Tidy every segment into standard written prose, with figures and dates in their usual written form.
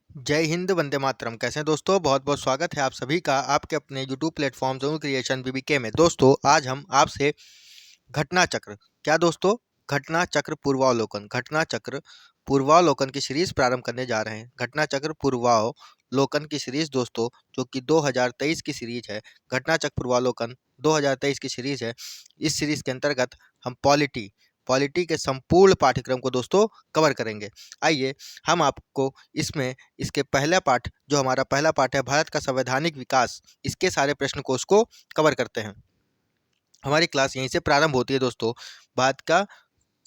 जय हिंद, वंदे मातरम। कैसे हैं दोस्तों? बहुत बहुत स्वागत है आप सभी का आपके अपने YouTube platform zone creation BBK में। दोस्तों, आज हम आपसे घटना चक्र, क्या दोस्तों? घटना चक्र पूर्वावलोकन, घटना चक्र पूर्वावलोकन की सीरीज प्रारंभ करने जा रहे हैं। घटना चक्र पूर्वावलोकन की सीरीज दोस्तों, जो कि 2023 की सीरीज है। घटना चक्र पूर्वावलोकन 2023 की सीरीज है। इस सीरीज के अंतर्गत हम पॉलिटी पॉलिटी के संपूर्ण पाठ्यक्रम को दोस्तों कवर करेंगे। आइए हम आपको इसमें इसके पहला पाठ, जो हमारा पहला पाठ है भारत का संवैधानिक विकास, इसके सारे प्रश्न कोश को कवर करते हैं। हमारी क्लास यहीं से प्रारंभ होती है दोस्तों। भारत का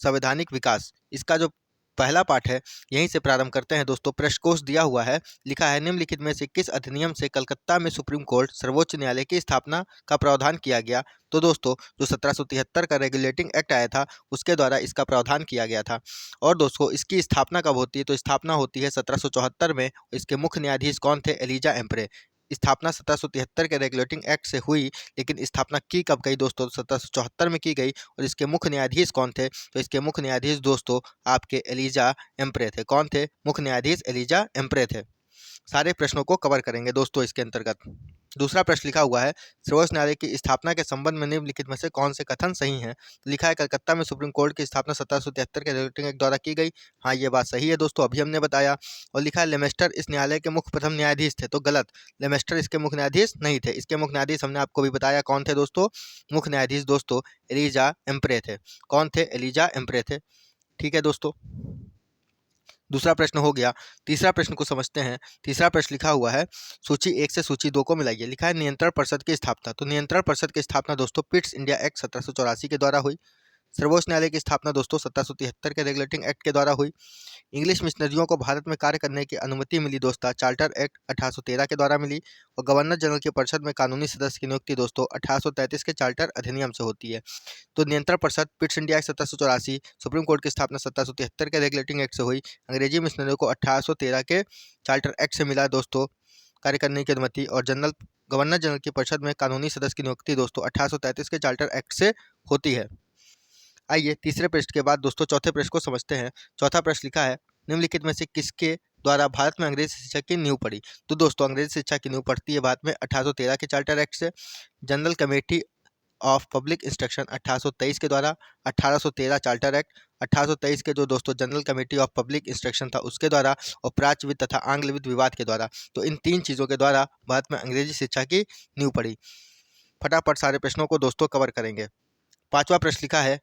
संवैधानिक विकास, इसका जो पहला पाठ है, यहीं से प्रारंभ करते हैं दोस्तों। प्रश्न कोश दिया हुआ है, लिखा है निम्नलिखित में से किस अधिनियम से कलकत्ता में सुप्रीम कोर्ट सर्वोच्च न्यायालय की स्थापना का प्रावधान किया गया? तो दोस्तों, जो 1773 का रेगुलेटिंग एक्ट आया था, उसके द्वारा इसका प्रावधान किया गया था। और दोस्तों, इसकी स्थापना कब होती है? तो स्थापना होती है 1774 में। इसके मुख्य न्यायाधीश कौन थे? एलिजा एम्परे। स्थापना 1773 के रेगुलेटिंग एक्ट से हुई, लेकिन स्थापना की कब गई दोस्तों? 1774 में की गई। और इसके मुख्य न्यायाधीश कौन थे? तो इसके मुख्य न्यायाधीश दोस्तों आपके एलिजा एम्परे थे। कौन थे? मुख्य न्यायाधीश एलिजा एम्परे थे। सारे प्रश्नों को कवर करेंगे दोस्तों इसके अंतर्गत। दूसरा प्रश्न लिखा हुआ है, सर्वोच्च न्यायालय की स्थापना के संबंध में निम्नलिखित में से कौन से कथन सही हैं? लिखा है कलकत्ता में सुप्रीम कोर्ट की स्थापना 1773 के रेगुलेटिंग एक्ट द्वारा की गई। हाँ, ये बात सही है दोस्तों, अभी हमने बताया। और लिखा है लेमेस्टर इस न्यायालय के मुख्य प्रथम न्यायाधीश थे। तो गलत, लेमेस्टर इसके मुख्य न्यायाधीश नहीं थे। इसके मुख्य न्यायाधीश हमने आपको भी बताया कौन थे दोस्तों। मुख्य न्यायाधीश दोस्तों एलिजा एम्परे थे। कौन थे? एलिजा एम्परे थे। ठीक है दोस्तों, दूसरा प्रश्न हो गया। तीसरा प्रश्न को समझते हैं। तीसरा प्रश्न लिखा हुआ है, सूची 1 से सूची 2 को मिलाइए। लिखा है नियंत्रण परिषद की स्थापना। तो नियंत्रण परिषद की स्थापना दोस्तों पिट्स इंडिया एक्ट 1784 के द्वारा हुई। सर्वोच्च न्यायालय की स्थापना दोस्तों 1773 के रेगुलेटिंग एक्ट के द्वारा हुई। इंग्लिश मिशनरियों को भारत में कार्य करने की अनुमति मिली दोस्तों चार्टर एक्ट 1813 के द्वारा मिली। और गवर्नर जनरल की परिषद में कानूनी सदस्य की नियुक्ति दोस्तों 1833 के चार्टर अधिनियम से होती है। तो नियंत्रण परिषद Pitt's India act 1784, supreme court की स्थापना 1773 के रेगुलेटिंग एक्ट से हुई। अंग्रेजी मिशनरियों को 1813 के चार्टर एक्ट से मिला दोस्तों कार्य करने की अनुमति। और गवर्नर जनरल की परिषद में कानूनी सदस्य की नियुक्ति दोस्तों 1833 के चार्टर एक्ट से होती है। आइए तीसरे प्रश्न के बाद दोस्तों चौथे प्रश्न को समझते हैं। चौथा प्रश्न लिखा है, निम्नलिखित में से किसके द्वारा भारत में अंग्रेजी शिक्षा की नींव पड़ी? तो दोस्तों, अंग्रेजी शिक्षा की नींव पड़ती है भारत में 1813 के चार्टर एक्ट से। General committee of public instruction 1823 के द्वारा। 1813 चार्टर एक्ट, 1823 के जो दोस्तों general committee of public instruction था उसके द्वारा। और प्राच्यविद तथा आंग्लविद विवाद के द्वारा। तो इन तीन चीज़ों के द्वारा भारत में अंग्रेजी शिक्षा की नींव पड़ी। फटाफट सारे प्रश्नों को दोस्तों कवर करेंगे। पांचवा प्रश्न लिखा है,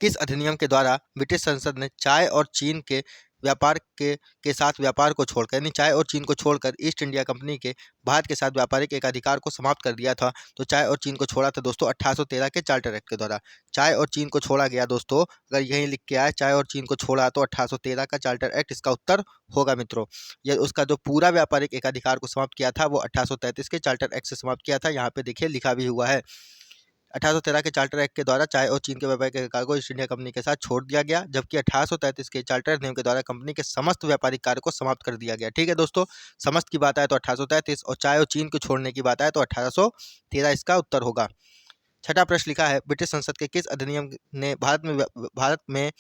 किस अधिनियम के द्वारा ब्रिटिश संसद ने चाय और चीन के व्यापार के साथ व्यापार को छोड़कर, यानी चाय और चीन को छोड़कर ईस्ट इंडिया कंपनी के भारत के साथ व्यापारिक एकाधिकार को समाप्त कर दिया था? तो चाय और चीन को छोड़ा था दोस्तों 1813 के चार्टर एक्ट के द्वारा। चाय और चीन को छोड़ा गया दोस्तों, अगर यहीं लिख के आए चाय और चीन को छोड़ा, तो 1813 का चार्टर एक्ट इसका उत्तर होगा मित्रों। यह उसका जो पूरा व्यापारिक एकाधिकार को समाप्त किया था वो 1833 के चार्टर एक्ट से समाप्त किया था। यहाँ पे देखिए लिखा भी हुआ है, 1813 के चार्टर एक्ट के द्वारा चाय और चीन के व्यापारिक अधिकार को ईस्ट इंडिया कंपनी के साथ छोड़ दिया गया, जबकि 1833 के चार्टर अधिनियम के द्वारा कंपनी के समस्त व्यापारिक कार्य को समाप्त कर दिया गया। ठीक है दोस्तों, समस्त की बात आए तो 1833, और चाय और चीन को छोड़ने की बात आए तो 1813 इसका उत्तर होगा। छठा प्रश्न लिखा है, ब्रिटिश संसद के किस अधिनियम ने भारत में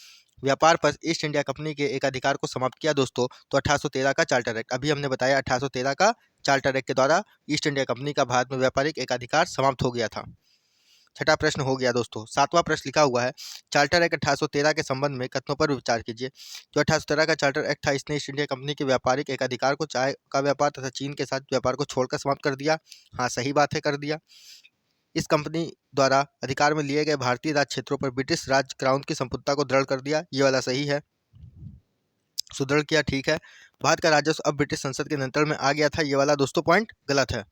व्यापार पर ईस्ट इंडिया कंपनी के एक अधिकार को समाप्त किया दोस्तों? तो 1813 का चार्टर एक्ट। अभी हमने बताया 1813 का चार्टर एक्ट के द्वारा ईस्ट इंडिया कंपनी का भारत में व्यापारिक एकाधिकार समाप्त हो गया था। छठा प्रश्न हो गया दोस्तों। सातवां प्रश्न लिखा हुआ है, चार्टर एक्ट 1813 के संबंध में कथनों पर विचार कीजिए। जो 1813 का चार्टर एक्ट था, इसने ईस्ट इंडिया कंपनी के व्यापारिक एकाधिकार को चाय का व्यापार तथा चीन के साथ व्यापार को छोड़कर समाप्त कर दिया। हाँ, सही बात है, कर दिया। इस कंपनी द्वारा अधिकार में लिए गए भारतीय राज्य क्षेत्रों पर ब्रिटिश राज क्राउन की संप्रभुता को दृढ़ कर दिया। ये वाला सही है, सुदृढ़ किया, ठीक है। भारत का राजस्व अब ब्रिटिश संसद के नियंत्रण में आ गया था। ये वाला दोस्तों पॉइंट गलत है।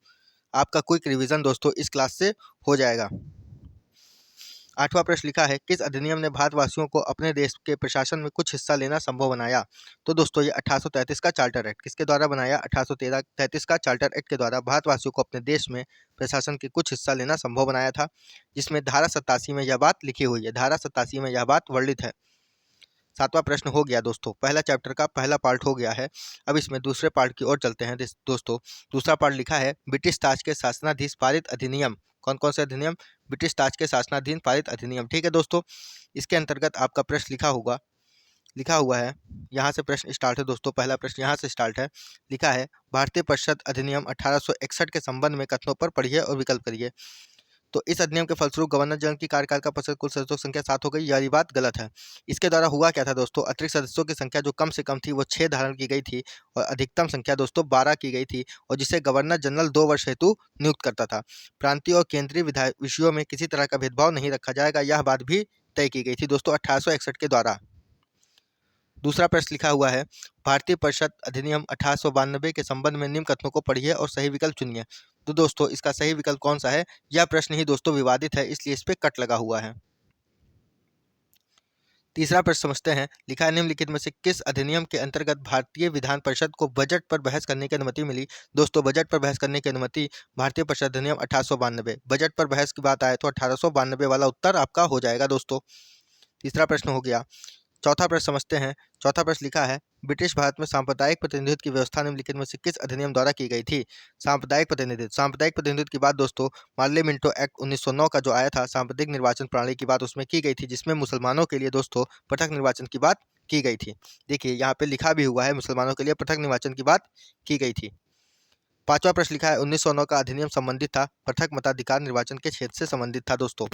आपका क्विक रिवीजन दोस्तों इस क्लास से हो जाएगा। आठवां प्रश्न लिखा है, किस अधिनियम ने भारतवासियों को अपने देश के प्रशासन में कुछ हिस्सा लेना संभव बनाया? तो दोस्तों, ये 1833 का चार्टर एक्ट। किसके द्वारा बनाया? 1833 का चार्टर एक्ट के द्वारा भारतवासियों को अपने देश में प्रशासन के कुछ हिस्सा लेना संभव बनाया था, जिसमें धारा 87 में यह बात लिखी हुई है। धारा 87 में यह बात वर्णित है। सातवां प्रश्न हो गया दोस्तों, पहला चैप्टर का पहला पार्ट हो गया है। अब इसमें दूसरे पार्ट की ओर चलते हैं दोस्तों। दूसरा पार्ट लिखा है, ब्रिटिश ताज के शासनाधीन पारित अधिनियम। कौन कौन से अधिनियम? ब्रिटिश ताज के शासनाधीन पारित अधिनियम। ठीक है दोस्तों, इसके अंतर्गत आपका प्रश्न लिखा होगा, लिखा हुआ है, यहाँ से प्रश्न स्टार्ट है दोस्तों। पहला प्रश्न यहाँ से स्टार्ट है। लिखा है भारतीय परिषद अधिनियम 1861 के संबंध में कथनों पर पढ़िए और विकल्प करिए। तो इस अधिनियम के फलस्वरूप गवर्नर जनरल की कार्यकाल का परिषद कुल सदस्यों की संख्या 7 हो गई। यह बात गलत है। इसके द्वारा हुआ क्या था दोस्तों, अतिरिक्त सदस्यों की संख्या जो कम से कम थी वो 6 धारण की गई थी और अधिकतम संख्या दोस्तों 12 की गई थी, और जिसे गवर्नर जनरल 2 वर्ष हेतु नियुक्त करता था। प्रांतीय और केंद्रीय विधायी विषयों में किसी तरह का भेदभाव नहीं रखा जाएगा, यह बात भी तय की गई थी दोस्तों 1861 के द्वारा। दूसरा प्रश्न लिखा हुआ है, भारतीय परिषद अधिनियम 1892 के संबंध में निम्न कथनों को पढ़िए और सही विकल्प चुनिए। तो दोस्तों इसका सही विकल्प कौन सा है, यह प्रश्न ही दोस्तों विवादित है, इसलिए इस पे कट लगा हुआ है। तीसरा प्रश्न समझते हैं। लिखा है, निम्नलिखित में से किस अधिनियम के अंतर्गत भारतीय विधान परिषद को बजट पर बहस करने की अनुमति मिली। दोस्तों बजट पर बहस करने की अनुमति भारतीय परिषद अधिनियम 1892। बजट पर बहस की बात आए तो 1892 वाला उत्तर आपका हो जाएगा दोस्तों। तीसरा प्रश्न हो गया। चौथा प्रश्न समझते हैं। चौथा प्रश्न लिखा है, ब्रिटिश भारत में सांप्रदायिक प्रतिनिधित्व की व्यवस्था निम्नलिखित में से किस अधिनियम द्वारा की गई थी। सांप्रदायिक प्रतिनिधित्व की बात दोस्तों पार्लियामेंटो एक्ट 1909 का जो आया था, सांप्रदायिक निर्वाचन प्रणाली की बात उसमें की गई थी, जिसमें मुसलमानों के लिए दोस्तों पृथक निर्वाचन की बात की गई थी। देखिए यहाँ पे लिखा भी हुआ है, मुसलमानों के लिए पृथक निर्वाचन की बात की गई थी। पांचवा प्रश्न लिखा है, 1909 का अधिनियम संबंधित था पृथक मताधिकार निर्वाचन के क्षेत्र से संबंधित था दोस्तों।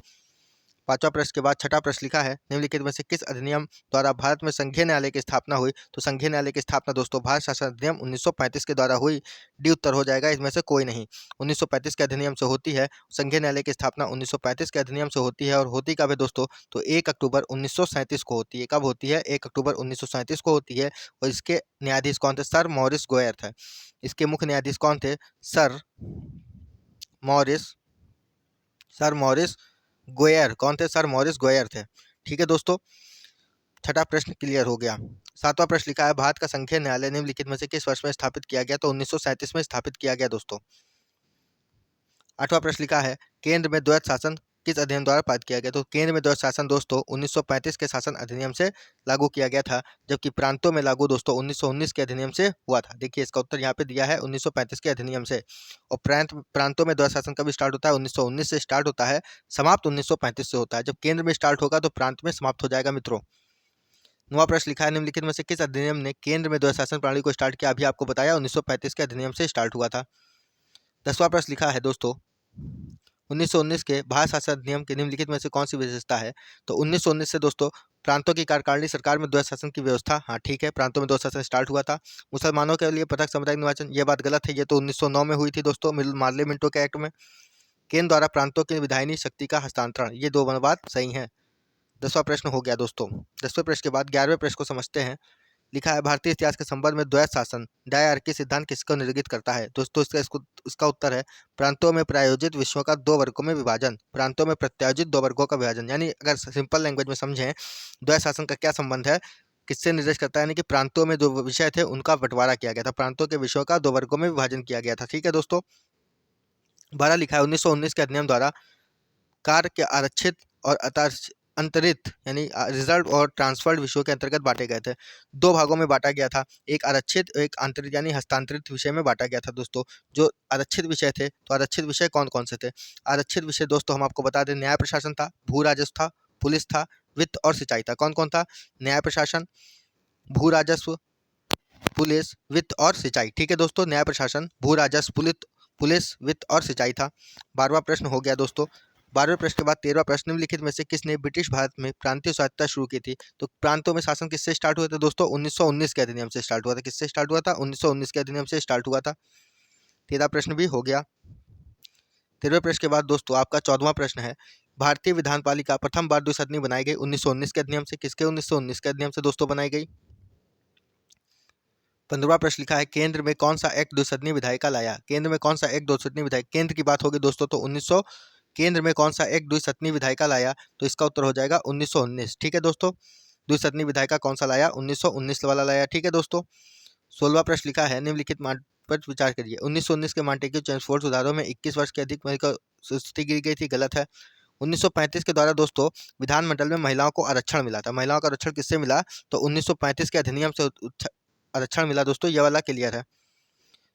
पांचवा प्रश्न के बाद छठा प्रश्न लिखा है, निम्नलिखित में से किस अधिनियम द्वारा भारत में संघीय न्यायालय की स्थापना हुई। तो संघीय न्यायालय की स्थापना दोस्तों भारत शासन अधिनियम 1935 के द्वारा हुई। डी उत्तर हो जाएगा, इसमें से कोई नहीं। 1935 के अधिनियम से होती है संघीय न्यायालय की स्थापना, 1935 के अधिनियम से होती है। और होती कब है दोस्तों, तो 1 अक्टूबर 1937 को होती है। कब होती है, 1 अक्टूबर 1937 को होती है। और इसके न्यायाधीश कौन थे, सर मॉरिस गोयर थे। इसके मुख्य न्यायाधीश कौन थे, सर मॉरिस गोयर। कौन थे, सर मॉरिस गोयर थे। ठीक है दोस्तों, छठा प्रश्न क्लियर हो गया। सातवां प्रश्न लिखा है, भारत का संघीय न्यायालय निम्नलिखित में से किस वर्ष में स्थापित किया गया। तो 1937 में स्थापित किया गया दोस्तों। आठवां प्रश्न लिखा है, केंद्र में द्वैत शासन किस अधिनियम द्वारा पारित किया गया। तो केंद्र में द्वैत शासन दोस्तों 1935 के शासन अधिनियम से लागू किया गया था, जबकि प्रांतों में लागू दोस्तों 1919 के अधिनियम से हुआ था। देखिए इसका उत्तर यहाँ पे दिया है 1935 के अधिनियम से। और प्रांतों में द्वैत शासन कब स्टार्ट होता है, 1919 से स्टार्ट होता है, समाप्त 1935 से होता है। जब केंद्र में स्टार्ट होगा तो प्रांत में समाप्त हो जाएगा मित्रों। नवा प्रश्न लिखा है, निम्नलिखित में से किस अधिनियम ने केंद्र में द्वैत शासन प्रणाली को स्टार्ट किया। अभी आपको बताया 1935 के अधिनियम से स्टार्ट हुआ था। 10वां प्रश्न लिखा है दोस्तों, 1919 के भारत शासन अधिनियम के निम्नलिखित में से कौन सी विशेषता है। तो 1919 से दोस्तों प्रांतों की कार्यकारिणी सरकार में द्वैत शासन की व्यवस्था, हाँ ठीक है, प्रांतों में द्वैत शासन स्टार्ट हुआ था। मुसलमानों के लिए पृथक सामुदायिक निर्वाचन, ये बात गलत है, ये तो 1909 में हुई थी दोस्तों, पार्लियामेंटो के एक्ट में। केंद्र द्वारा प्रांतों की विधायिनी शक्ति का हस्तांतरण, ये दो बात सही है। 10वां प्रश्न हो गया दोस्तों। 10वें प्रश्न के बाद 11वें प्रश्न को समझते हैं। लिखा है, भारतीय इतिहास के संबंध में द्वैत शासन डायआर्की सिद्धांत किसको निर्गित करता है। दोस्तों इसका उत्तर है, प्रांतों में प्रायोजित विषयों का 2 वर्गों में विभाजन। प्रांतों में प्रत्यायोजित 2 वर्गों का विभाजन, यानी अगर सिंपल लैंग्वेज में समझें, द्वैत शासन का क्या संबंध है, किससे निर्देश करता है, यानी कि प्रांतों में जो विषय थे उनका बंटवारा किया गया था, प्रांतों के विषयों का 2 वर्गों में विभाजन किया गया था। ठीक है दोस्तों। 12 लिखा है, 1919 के अधिनियम द्वारा कार्य के आरक्षित और अंतरित यानी रिजर्व और ट्रांसफर्ड विषयों के अंतर्गत बांटे गए थे। 2 भागों में बांटा गया था, एक आरक्षित और एक आंतरिक यानी हस्तांतरित विषय में बांटा गया था दोस्तों। जो आरक्षित विषय थे, तो आरक्षित विषय कौन कौन से थे। आरक्षित विषय दोस्तों हम आपको बता दें, न्याय प्रशासन था, भू राजस्व था, पुलिस था, वित्त और सिंचाई था। कौन कौन था, न्याय प्रशासन, भू राजस्व, पुलिस, वित्त और सिंचाई। ठीक है दोस्तों, न्याय प्रशासन, भू राजस्व, पुलिस, वित्त और सिंचाई था। 12वां प्रश्न हो गया दोस्तों। 12वें प्रश्न के बाद 13वां प्रश्न, निम्नलिखित में से किसने ब्रिटिश भारत में प्रांतीय स्वायत्तता शुरू की थी। तो प्रांतों में शासन किससे स्टार्ट हुआ था दोस्तों, 1919 के अधिनियम से स्टार्ट हुआ था। किससे स्टार्ट हुआ था, 1919 के अधिनियम से स्टार्ट हुआ था। 13वां प्रश्न भी हो गया। 13वें प्रश्न के बाद दोस्तों आपका 14वां प्रश्न है, भारतीय विधान पालिका प्रथम बार द्विसदनी बनाई गई 1919 के अधिनियम से। किसके, 1919 के अधिनियम से दोस्तों बनाई गई। 15वां प्रश्न लिखा है, केंद्र में कौन सा एक्ट द्विसदनीय विधायिका लाया। केंद्र में कौन सा एक्ट द्विसदनीय विधायिका, केंद्र की बात होगी दोस्तों तो 1900, केंद्र में कौन सा एक्ट द्विसदनीय विधायिका लाया, तो इसका उत्तर हो जाएगा 1919। ठीक है दोस्तों, द्विसदनीय विधायिका कौन सा लाया, 1919 वाला लाया। ठीक है दोस्तों। 16वां प्रश्न लिखा है, निम्नलिखित पर विचार करिए। 1919 के मॉन्टेग्यू चेम्सफोर्ड सुधारों में 21 वर्ष के अधिक उम्र की स्थिति गिरी गई थी, गलत है। 1935 के द्वारा दोस्तों विधानमंडल में महिलाओं को आरक्षण मिला था। महिलाओं का आरक्षण किससे मिला, तो 1935 के अधिनियम से आरक्षण मिला दोस्तों, यह वाला क्लियर है।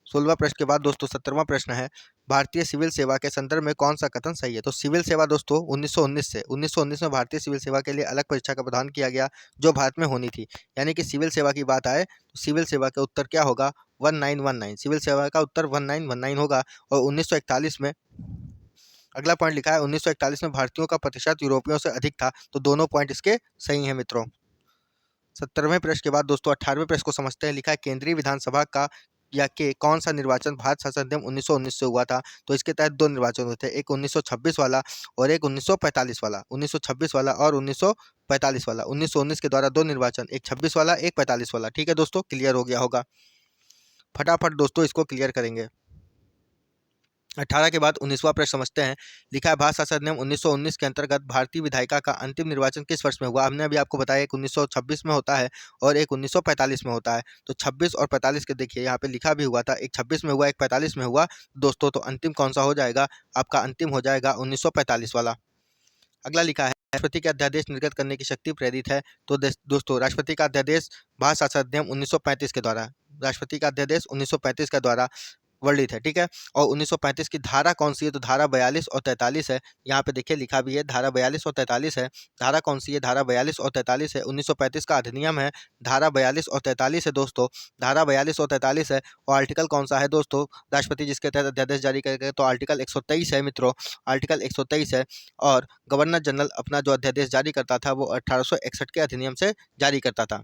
16वां प्रश्न के बाद दोस्तों 17वां प्रश्न है, भारतीय सिविल सेवा के संदर्भ में कौन सा कथन सही है? तो सिविल सेवा दोस्तों 1919 में भारतीय सिविल सेवा के लिए अलग परीक्षा का प्रावधान किया गया जो भारत में होनी थी। यानी कि सिविल सेवा की बात आए तो सिविल सेवा का उत्तर क्या होगा? 1919। सिविल सेवा का उत्तर 1919 होगा। और 1941 में अगला पॉइंट लिखा है 1941 में भारतीयों का प्रतिशत यूरोपियों से अधिक था। तो दोनों पॉइंट इसके सही हैं मित्रों। 17वें प्रश्न के बाद दोस्तों 18वें प्रश्न को समझते हैं। लिखा है केंद्रीय विधानसभा का या के कौन सा निर्वाचन भारत शासन अधिनियम 1919 से हुआ था? तो इसके तहत दो निर्वाचन हुए थे, एक 1926 वाला और एक 1945 वाला। 1926 वाला और 1945 वाला। 1919 के द्वारा दो निर्वाचन, एक 26 वाला एक 45 वाला। ठीक है दोस्तों, क्लियर हो गया होगा। फटाफट दोस्तों इसको क्लियर करेंगे। 18 के बाद 19वां प्रश्न समझते हैं। लिखा है भारत शासन अधिनियम 1919 के अंतर्गत भारतीय विधायिका का अंतिम निर्वाचन किस वर्ष में हुआ? हमने अभी आपको बताया एक 1926 में होता है और एक 1945 में होता है। तो 26 और 45 के देखिए यहाँ पे लिखा भी हुआ था, एक 26 में हुआ एक 45 में हुआ दोस्तों। तो अंतिम कौन सा हो जाएगा? आपका अंतिम हो जाएगा 1945 वाला। अगला लिखा है राष्ट्रपति का अध्यादेश निर्गत करने की शक्ति प्रेरित है। तो दोस्तों राष्ट्रपति का अध्यादेश भारत शासन अधिनियम 1935 के द्वारा, राष्ट्रपति का अध्यादेश 1935 के द्वारा वर्णित है। ठीक है। और 1935 की धारा कौन सी है? तो धारा 42 और 43 है। यहाँ पे देखिए लिखा भी है धारा 42 और 43 है। धारा कौन सी है? धारा 42 और 43 है। 1935 का अधिनियम है, धारा 42 और 43 है दोस्तों। धारा 42 और 43 है। और आर्टिकल कौन सा है दोस्तों? राष्ट्रपति जिसके तहत अध्यादेश जारी करेगा तो आर्टिकल 123 है मित्रों, आर्टिकल 123 है। और गवर्नर जनरल अपना जो अध्यादेश जारी करता था वो 1861 के अधिनियम से जारी करता था।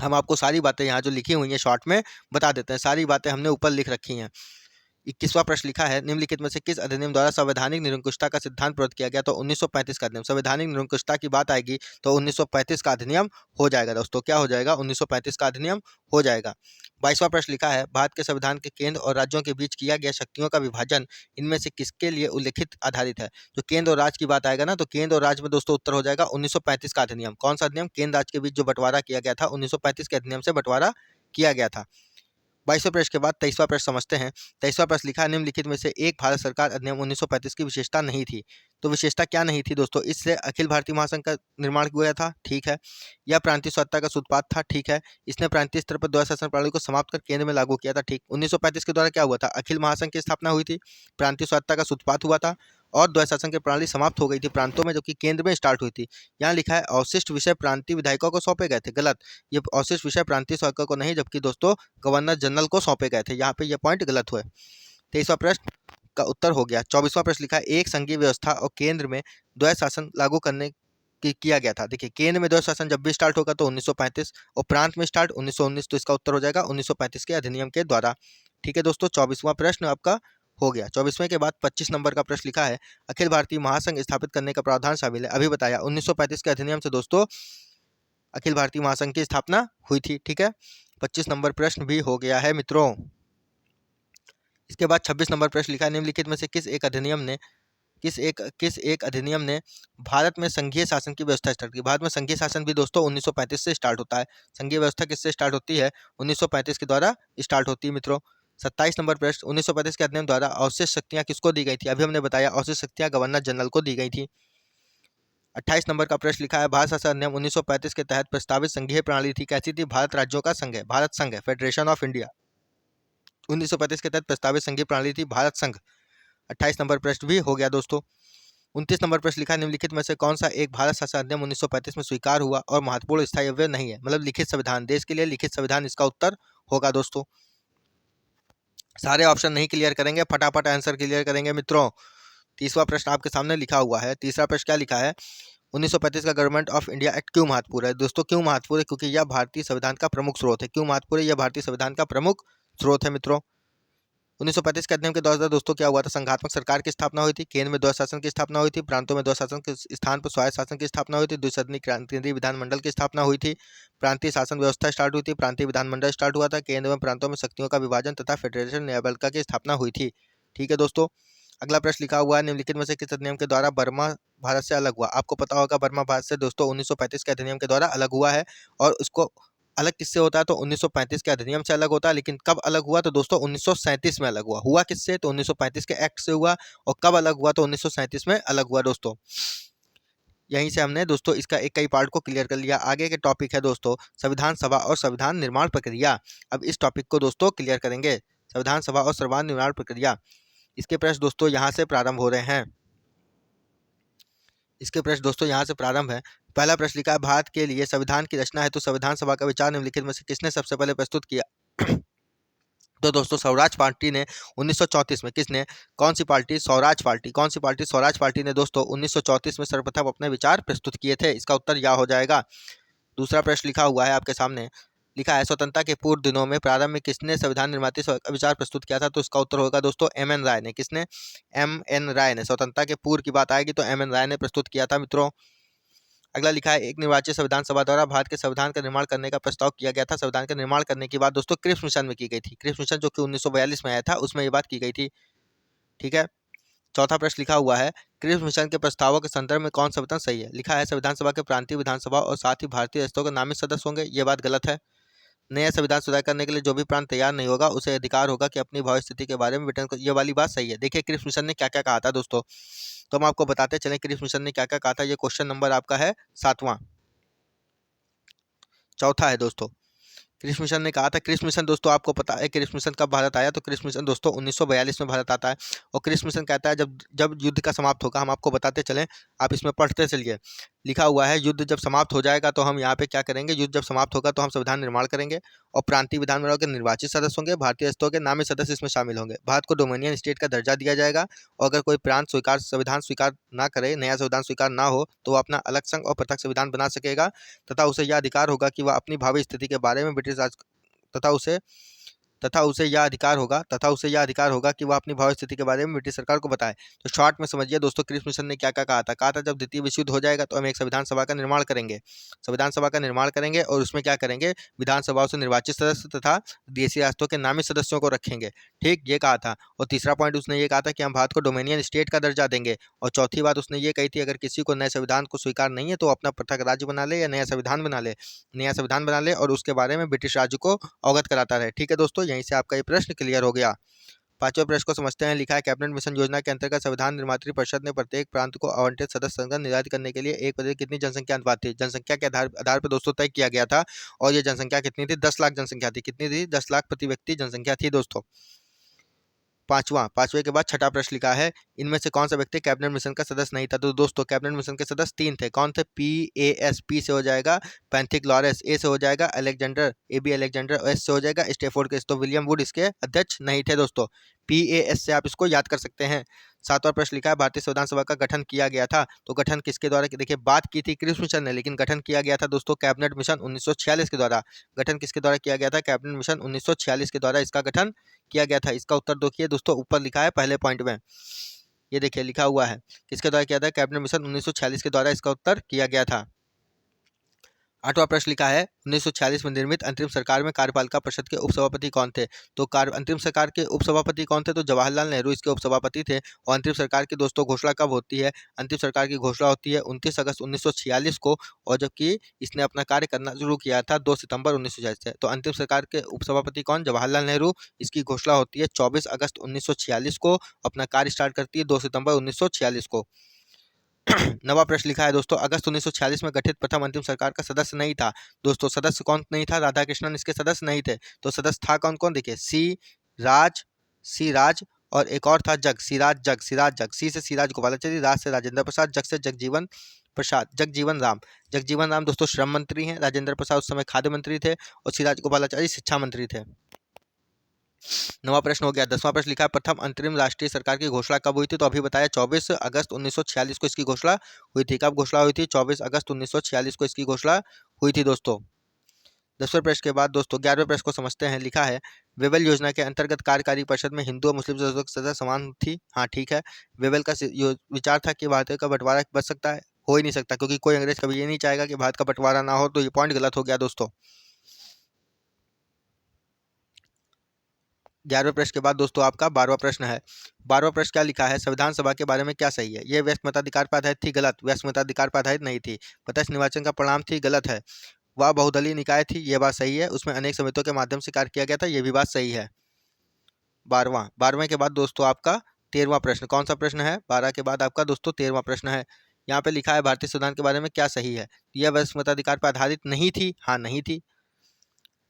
हम आपको सारी बातें यहाँ जो लिखी हुई हैं शॉर्ट में बता देते हैं, सारी बातें हमने ऊपर लिख रखी हैं। 21वां प्रश्न लिखा है निम्नलिखित में से किस अधिनियम द्वारा संवैधानिक निरंकुशता का सिद्धांत प्रस्तुत किया गया? तो 1935 का अधिनियम। संवैधानिक निरंकुशता की बात आएगी तो 1935 का अधिनियम हो जाएगा दोस्तों। क्या हो जाएगा? 1935 का अधिनियम हो जाएगा। 22वां प्रश्न लिखा है भारत के संविधान के केंद्र और राज्यों के बीच किया गया शक्तियों का विभाजन इनमें से किसके लिए उल्लिखित आधारित है? जो केंद्र और राज्य की बात आएगा ना, तो केंद्र और राज्य में दोस्तों उत्तर हो जाएगा 1935 का अधिनियम। कौन सा अधिनियम? केंद्र राज्य के बीच जो बंटवारा किया गया था 1935 के अधिनियम से बंटवारा किया गया था। 22वें प्रश्न के बाद 23वां प्रश्न समझते हैं। 23वां प्रश्न लिखा है निम्नलिखित में से एक भारत सरकार अधिनियम 1935 की विशेषता नहीं थी। तो विशेषता क्या नहीं थी दोस्तों? इससे अखिल भारतीय महासंघ का निर्माण हुआ था, ठीक है। या प्रांतीय स्वतंत्रता का सूत्रपात था, ठीक है। इसने प्रांतीय स्तर पर द्वैध शासन प्रणाली को समाप्त कर केंद्र में लागू किया था, ठीक। 1935 के द्वारा क्या हुआ था? अखिल महासंघ की स्थापना हुई थी, प्रांतीय स्वतंत्रता का सूत्रपात हुआ था और द्वैध शासन की प्रणाली समाप्त हो गई थी प्रांतों में, जो कि केंद्र में स्टार्ट हुई थी। यहाँ लिखा है अवशिष्ट विषय प्रांतीय विधायकों को सौंपे गए थे, गलत। ये अवशिष्ट विषय प्रांतीय शासकों को नहीं, जबकि दोस्तों गवर्नर जनरल को सौंपे गए थे। यहाँ पे ये पॉइंट गलत हुए। 23वां प्रश्न का उत्तर हो गया। 24वां प्रश्न लिखा है एक संघीय व्यवस्था और केंद्र में द्वैध शासन लागू करने की किया गया था। देखिए केंद्र में द्वैध शासन जब भी स्टार्ट होगा तो 1935 और प्रांत में स्टार्ट 1919। तो इसका उत्तर हो जाएगा 1935 के अधिनियम के द्वारा। ठीक है दोस्तों, 24वां प्रश्न आपका हो गया। 24वें के बाद 25 नंबर का प्रश्न लिखा है अखिल भारतीय महासंघ स्थापित करने का प्रावधान शामिल है। अभी बताया 1935 के अधिनियम से दोस्तों अखिल भारतीय महासंघ की स्थापना हुई थी। ठीक है, 25 नंबर प्रश्न भी हो गया है मित्रों। इसके बाद 26 नंबर प्रश्न लिखा है निम्नलिखित में से किस एक अधिनियम ने भारत में संघीय शासन की व्यवस्था स्टार्ट की? भारत में संघीय शासन भी दोस्तों 1935 से स्टार्ट होता है। संघीय व्यवस्था किससे स्टार्ट होती है? 1935 के द्वारा स्टार्ट होती है मित्रों। 27 नंबर प्रश्न 1935 के अधिनियम द्वारा अवशिष्ट शक्तियां किसको दी गई थी? अभी हमने बताया अवशिष्ट शक्तियां गवर्नर जनरल को दी गई थी। 28 नंबर का प्रश्न लिखा है भारत शासन अधिनियम 1935 के तहत प्रस्तावित संघीय प्रणाली थी, कैसी थी? भारत राज्यों का संघ है, भारत संघ है, फेडरेशन ऑफ इंडिया। 1935 के तहत प्रस्तावित संघीय प्रणाली थी भारत संघ। 28 नंबर प्रश्न भी हो गया दोस्तों। 29 नंबर प्रश्न लिखा निम्नलिखित में से कौन सा एक भारत शासन अधिनियम 1935 में स्वीकार हुआ और महत्वपूर्ण स्थायी अवयव नहीं है? मतलब लिखित संविधान, देश के लिए लिखित संविधान इसका उत्तर होगा दोस्तों। सारे ऑप्शन नहीं क्लियर करेंगे, फटाफट आंसर क्लियर करेंगे मित्रों। 30वां प्रश्न आपके सामने लिखा हुआ है। तीसरा प्रश्न क्या लिखा है? 1935 का गवर्नमेंट ऑफ इंडिया एक्ट क्यों महत्वपूर्ण है? दोस्तों क्यों महत्वपूर्ण है? क्योंकि यह भारतीय संविधान का प्रमुख स्रोत है। क्यों महत्वपूर्ण है? यह भारतीय संविधान का प्रमुख स्रोत है मित्रों। 1935 के अधिनियम के दौरान दोस्तों क्या हुआ था? संघात्मक सरकार की स्थापना हुई थी, केंद्र में द्वैध शासन की स्थापना हुई थी, प्रांतों में द्वैध शासन के स्थान पर स्वायत्त शासन की स्थापना हुई थी, द्विसदनी केंद्रीय विधानमंडल की स्थापना हुई थी, प्रांतीय शासन व्यवस्था स्टार्ट हुई थी, प्रांतीय विधानमंडल स्टार्ट हुआ था, केंद्र में प्रांतों में शक्तियों का विभाजन तथा फेडरेशन न्यायपालिका की स्थापना हुई थी। ठीक है दोस्तों, अगला प्रश्न लिखा हुआ है निम्नलिखित में से किस अधिनियम के द्वारा बर्मा भारत से अलग हुआ? आपको पता होगा बर्मा भारत से दोस्तों 1935 के अधिनियम के द्वारा अलग हुआ है। और उसको अलग किससे होता है? तो 1935 के अधिनियम से अलग होता है। लेकिन कब अलग हुआ? तो दोस्तों 1937 में अलग हुआ। हुआ किससे? तो 1935 के एक्ट से हुआ। और कब अलग हुआ? तो 1937 में अलग हुआ दोस्तों। यहीं से हमने दोस्तों इसका एक कई पार्ट को क्लियर कर लिया। आगे के टॉपिक है दोस्तों संविधान सभा और संविधान निर्माण प्रक्रिया। अब इस टॉपिक को दोस्तों क्लियर करेंगे। संविधान सभा और सर्वांग निर्माण प्रक्रिया। इसके प्रश्न दोस्तों यहाँ से प्रारंभ हो रहे हैं। इसके प्रश्न दोस्तों यहाँ से प्रारंभ है। पहला प्रश्न लिखा है, भारत के लिए संविधान की रचना हेतु संविधान सभा का विचार निम्नलिखित में से किसने सबसे पहले प्रस्तुत किया? तो दोस्तों स्वराज पार्टी ने 1934 में, किसने, कौन सी पार्टी? स्वराज पार्टी। कौन सी पार्टी? स्वराज पार्टी ने दोस्तों 1934 में सर्वप्रथम अपने विचार प्रस्तुत किए थे। इसका उत्तर या हो जाएगा। दूसरा प्रश्न लिखा हुआ है आपके सामने, लिखा है स्वतंत्रता के पूर्व दिनों में प्रारंभ में किसने संविधान निर्माता का विचार प्रस्तुत किया था? तो इसका उत्तर होगा दोस्तों एम.एन. राय ने। किसने? एम.एन. राय ने। स्वतंत्रता के पूर्व की बात आएगी तो एम.एन. राय ने प्रस्तुत किया था मित्रों। अगला लिखा है, एक निर्वाचित संविधान सभा द्वारा भारत के संविधान का निर्माण करने का प्रस्ताव किया गया था। संविधान का निर्माण करने की बात दोस्तों क्रिप्स मिशन में की गई थी। क्रिप्स मिशन जो कि 1942 में आया था, उसमें ये बात की गई थी। ठीक है। चौथा प्रश्न लिखा हुआ है, क्रिप्स मिशन के प्रस्तावों के संदर्भ में कौन सा वचन सही है? लिखा है संविधान सभा के प्रांतीय विधानसभा और साथ ही भारतीय राष्ट्रों के नामित सदस्य होंगे। ये बात गलत है। नया संविधान सुधार करने के लिए जो भी प्रांत तैयार नहीं होगा उसे अधिकार होगा कि अपनी भविष्य स्थिति के बारे में ब्रिटेन। ये वाली बात सही है। देखिए क्रिप्स मिशन ने क्या क्या कहा था दोस्तों, तो हम आपको बताते चलें क्रिप्स मिशन ने क्या क्या कहा था। ये क्वेश्चन नंबर आपका है 7वां, चौथा है दोस्तों। क्रिप्स मिशन ने कहा था, क्रिप्स मिशन दोस्तों आपको पता है क्रिप्स मिशन कब भारत आया? तो क्रिप्स मिशन दोस्तों 1942 में भारत आता है। और क्रिप्स मिशन कहता है जब जब युद्ध का समाप्त होगा, हम आपको बताते चलें, आप इसमें पढ़ते चलिए। लिखा हुआ है युद्ध जब समाप्त हो जाएगा तो हम यहाँ पे क्या करेंगे, युद्ध जब समाप्त होगा तो हम संविधान निर्माण करेंगे और प्रांतीय विधानसभा के निर्वाचित सदस्य होंगे, भारतीय राष्ट्रों के नामित सदस्य इसमें शामिल होंगे। भारत को डोमिनियन स्टेट का दर्जा दिया जाएगा और अगर कोई प्रांत स्वीकार संविधान स्वीकार ना करे, नया संविधान स्वीकार ना हो, तो वह अपना अलग संघ और पृथक संविधान बना सकेगा तथा उसे यह अधिकार होगा कि वह अपनी भावी स्थिति के बारे में ब्रिटिश राज तथा उसे यह अधिकार होगा कि वह अपनी भावी स्थिति के बारे में ब्रिटिश सरकार को बताए। तो शॉर्ट में समझिए दोस्तों क्रिप्स मिशन ने क्या क्या कहा था। कहा था जब द्वितीय विश्व युद्ध हो जाएगा तो हम एक संविधान सभा का निर्माण करेंगे। संविधान सभा का निर्माण करेंगे और उसमें क्या करेंगे, विधानसभाओं से निर्वाचित सदस्य तथा देशी राष्ट्रों के नामित सदस्यों को रखेंगे। ठीक, ये कहा था। और तीसरा पॉइंट उसने ये कहा था कि हम भारत को डोमिनियन स्टेट का दर्जा देंगे। और चौथी बात उसने ये कही थी, अगर किसी को नए संविधान को स्वीकार नहीं है तो अपना पृथक राज्य बना ले या नया संविधान बना ले और उसके बारे में ब्रिटिश राज्य को अवगत कराता रहे। ठीक है दोस्तों, यहीं से आपका ये प्रश्न क्लियर हो गया। पांचवें प्रश्न को समझते हैं। लिखा है कैबिनेट मिशन योजना के अंतर्गत संविधान निर्मात्री परिषद ने प्रत्येक प्रांत को आवंटित सदस्य संख्या निर्धारित करने के लिए एक प्रतिशत कितनी जनसंख्या अनुपात थी? जनसंख्या के आधार पर दोस्तों तय किया गया था और ये जनसंख्या कितनी थी? 10 लाख जनसंख्या थी। कितनी थी? 10 लाख प्रति व्यक्ति जनसंख्या थी दोस्तों। पांचवें के बाद छठा प्रश्न लिखा है, इनमें से कौन सा व्यक्ति कैबिनेट मिशन का सदस्य नहीं था? तो दोस्तों कैबिनेट मिशन के सदस्य 3 थे। कौन थे? PAS, पी से हो जाएगा पैंथिक लॉरेंस, ए से हो जाएगा अलेक्जेंडर, AB अलेक्जेंडर, एस से हो जाएगा स्टेफोर्ड केस। तो विलियम वुड इसके अध्यक्ष नहीं थे दोस्तों। PAS से आप इसको याद कर सकते हैं। सातवां प्रश्न लिखा है, भारतीय संविधान सभा का गठन किया गया था। तो गठन किसके द्वारा? देखिए बात की थी क्रिप्स मिशन ने, लेकिन गठन किया गया था दोस्तों कैबिनेट मिशन 1946 के द्वारा। गठन किसके द्वारा किया गया था? कैबिनेट मिशन 1946 के द्वारा इसका गठन किया गया था। इसका उत्तर देखिए दोस्तों, ऊपर लिखा है पहले पॉइंट में, ये देखिए लिखा हुआ है किसके द्वारा किया था? कैबिनेट मिशन 1946 के द्वारा इसका उत्तर किया गया था। आठवां प्रश्न लिखा है, 1946 में निर्मित अंतरिम सरकार में कार्यपालिका परिषद के उपसभापति कौन थे? तो अंतरिम सरकार के उपसभापति कौन थे? तो जवाहरलाल नेहरू इसके उपसभापति थे। और अंतरिम सरकार की दोस्तों घोषणा कब होती है? अंतरिम सरकार की घोषणा होती है 29 अगस्त 1946 को, और जबकि इसने अपना कार्य करना शुरू किया था 2 सितंबर 1946 से। तो अंतिम सरकार के उपसभापति कौन? जवाहरलाल नेहरू। इसकी घोषणा होती है 24 अगस्त 1946 को, अपना कार्य स्टार्ट करती है 2 सितंबर 1946 को। नवा प्रश्न लिखा है दोस्तों, अगस्त 1946 में गठित प्रथम अंतिम सरकार का सदस्य नहीं था। दोस्तों सदस्य कौन नहीं था? राधा कृष्णन इसके सदस्य नहीं थे। तो सदस्य था कौन कौन? देखिए सी राज और एक और था सिराज जग। सी से सिराज गोपालाचारी, राज से राजेंद्र प्रसाद, जग से जगजीवन राम दोस्तों श्रम मंत्री हैं। राजेंद्र प्रसाद उस समय खाद्य मंत्री थे और सिराज गोपालाचारी शिक्षा मंत्री थे। नवा प्रश्न हो गया। 10वां प्रश्न लिखा है, प्रथम अंतरिम राष्ट्रीय सरकार की घोषणा कब हुई थी? तो अभी बताया 24 अगस्त 1946 को इसकी घोषणा हुई थी। कब घोषणा हुई थी? 24 अगस्त 1946 को इसकी घोषणा हुई थी दोस्तों। 10वें प्रश्न के बाद दोस्तों 11वें प्रश्न को समझते हैं। लिखा है, वेवेल योजना के अंतर्गत कार्यकारी परिषद में हिंदू और मुस्लिम सदस्य समान थी। हाँ ठीक है। वेवेल का विचार था कि भारत का बंटवारा बच सकता है, हो ही नहीं सकता, क्योंकि कोई अंग्रेज कभी ये नहीं चाहेगा कि भारत का बंटवारा ना हो। तो ये पॉइंट गलत हो गया दोस्तों। 11वें प्रश्न के बाद दोस्तों आपका 12वां प्रश्न है। 12वां प्रश्न क्या लिखा है, संविधान सभा के बारे में क्या सही है? यह व्यस्त मताधिकार पर आधारित थी। गलत। व्यस्त मताधिकार पर आधारित नहीं थी। प्रत्यक्ष निर्वाचन का परिणाम थी। गलत है। वह बहुदलीय निकाय थी। यह बात सही है। उसमें अनेक समितियों के माध्यम से कार्य किया गया था। यह भी बात सही है। 12वें के बाद दोस्तों आपका 13वां प्रश्न। कौन सा प्रश्न है? 12 के बाद आपका दोस्तों 13वां प्रश्न है। यहाँ पे लिखा है, भारतीय संविधान के बारे में क्या सही है? यह व्यस्त मताधिकार पर आधारित नहीं थी। हाँ नहीं थी।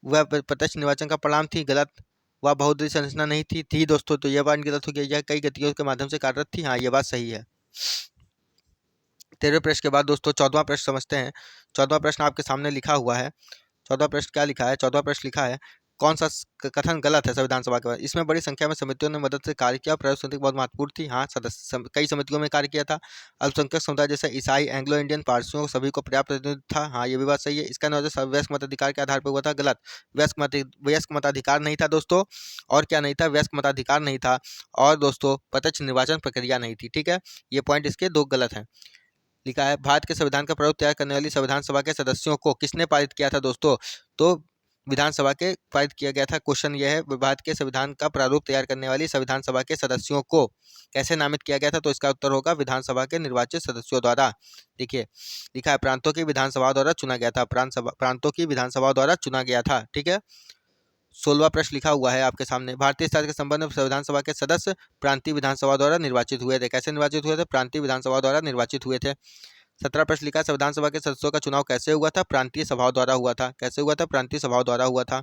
वह प्रत्यक्ष निर्वाचन का परिणाम थी। गलत। वह बहुदलीय संरचना नहीं थी दोस्तों, तो यह बात गलत हो गई। यह कई गतियों के माध्यम से कार्यरत थी, हाँ ये बात सही है। 13वें प्रश्न के बाद दोस्तों 14वां प्रश्न समझते हैं। 14वां प्रश्न आपके सामने लिखा हुआ है। 14वां प्रश्न क्या लिखा है? 14वां प्रश्न लिखा है, कौन सा कथन गलत है संविधान सभा के बाद? इसमें बड़ी संख्या में समितियों ने मदद से कार्य किया, प्रयोग समिति बहुत महत्वपूर्ण थी, हाँ सदस्य कई समितियों में कार्य किया था। अल्पसंख्यक समुदाय जैसे ईसाई, एंग्लो इंडियन, पारसियों सभी को पर्याप्त प्रतिनिधित्व था, हाँ ये भी बात सही है। इसका निर्वाचन वयस्क मताधिकार के आधार पर हुआ था, गलत। वयस्क मताधिकार नहीं था दोस्तों, और क्या नहीं था? वयस्क मताधिकार नहीं था, और दोस्तों प्रत्यक्ष निर्वाचन प्रक्रिया नहीं थी। ठीक है, ये पॉइंट इसके दो गलत हैं। लिखा है, भारत के संविधान का प्रारूप तैयार करने वाली संविधान सभा के सदस्यों को किसने पारित किया था दोस्तों? तो विधानसभा के पारित किया गया था। क्वेश्चन यह है, भारत के संविधान का प्रारूप तैयार करने वाली संविधान सभा के सदस्यों को कैसे नामित किया गया था? तो इसका उत्तर होगा विधानसभा के निर्वाचित सदस्यों द्वारा। देखिए लिखा है, प्रांतों की विधानसभा द्वारा चुना गया था, प्रांतों की विधानसभा द्वारा चुना गया था। ठीक है, 16वां प्रश्न लिखा हुआ है आपके सामने, भारतीय संविधान के संबंध में संविधान सभा के सदस्य प्रांतीय विधानसभा द्वारा निर्वाचित हुए थे। कैसे निर्वाचित हुए थे? प्रांतीय विधानसभा द्वारा निर्वाचित हुए थे। 17 प्रश्न लिखा है, संविधान सभा के सदस्यों का चुनाव कैसे हुआ था? प्रांतीय सभाओं द्वारा हुआ था। कैसे हुआ था? प्रांतीय सभाओं द्वारा हुआ था।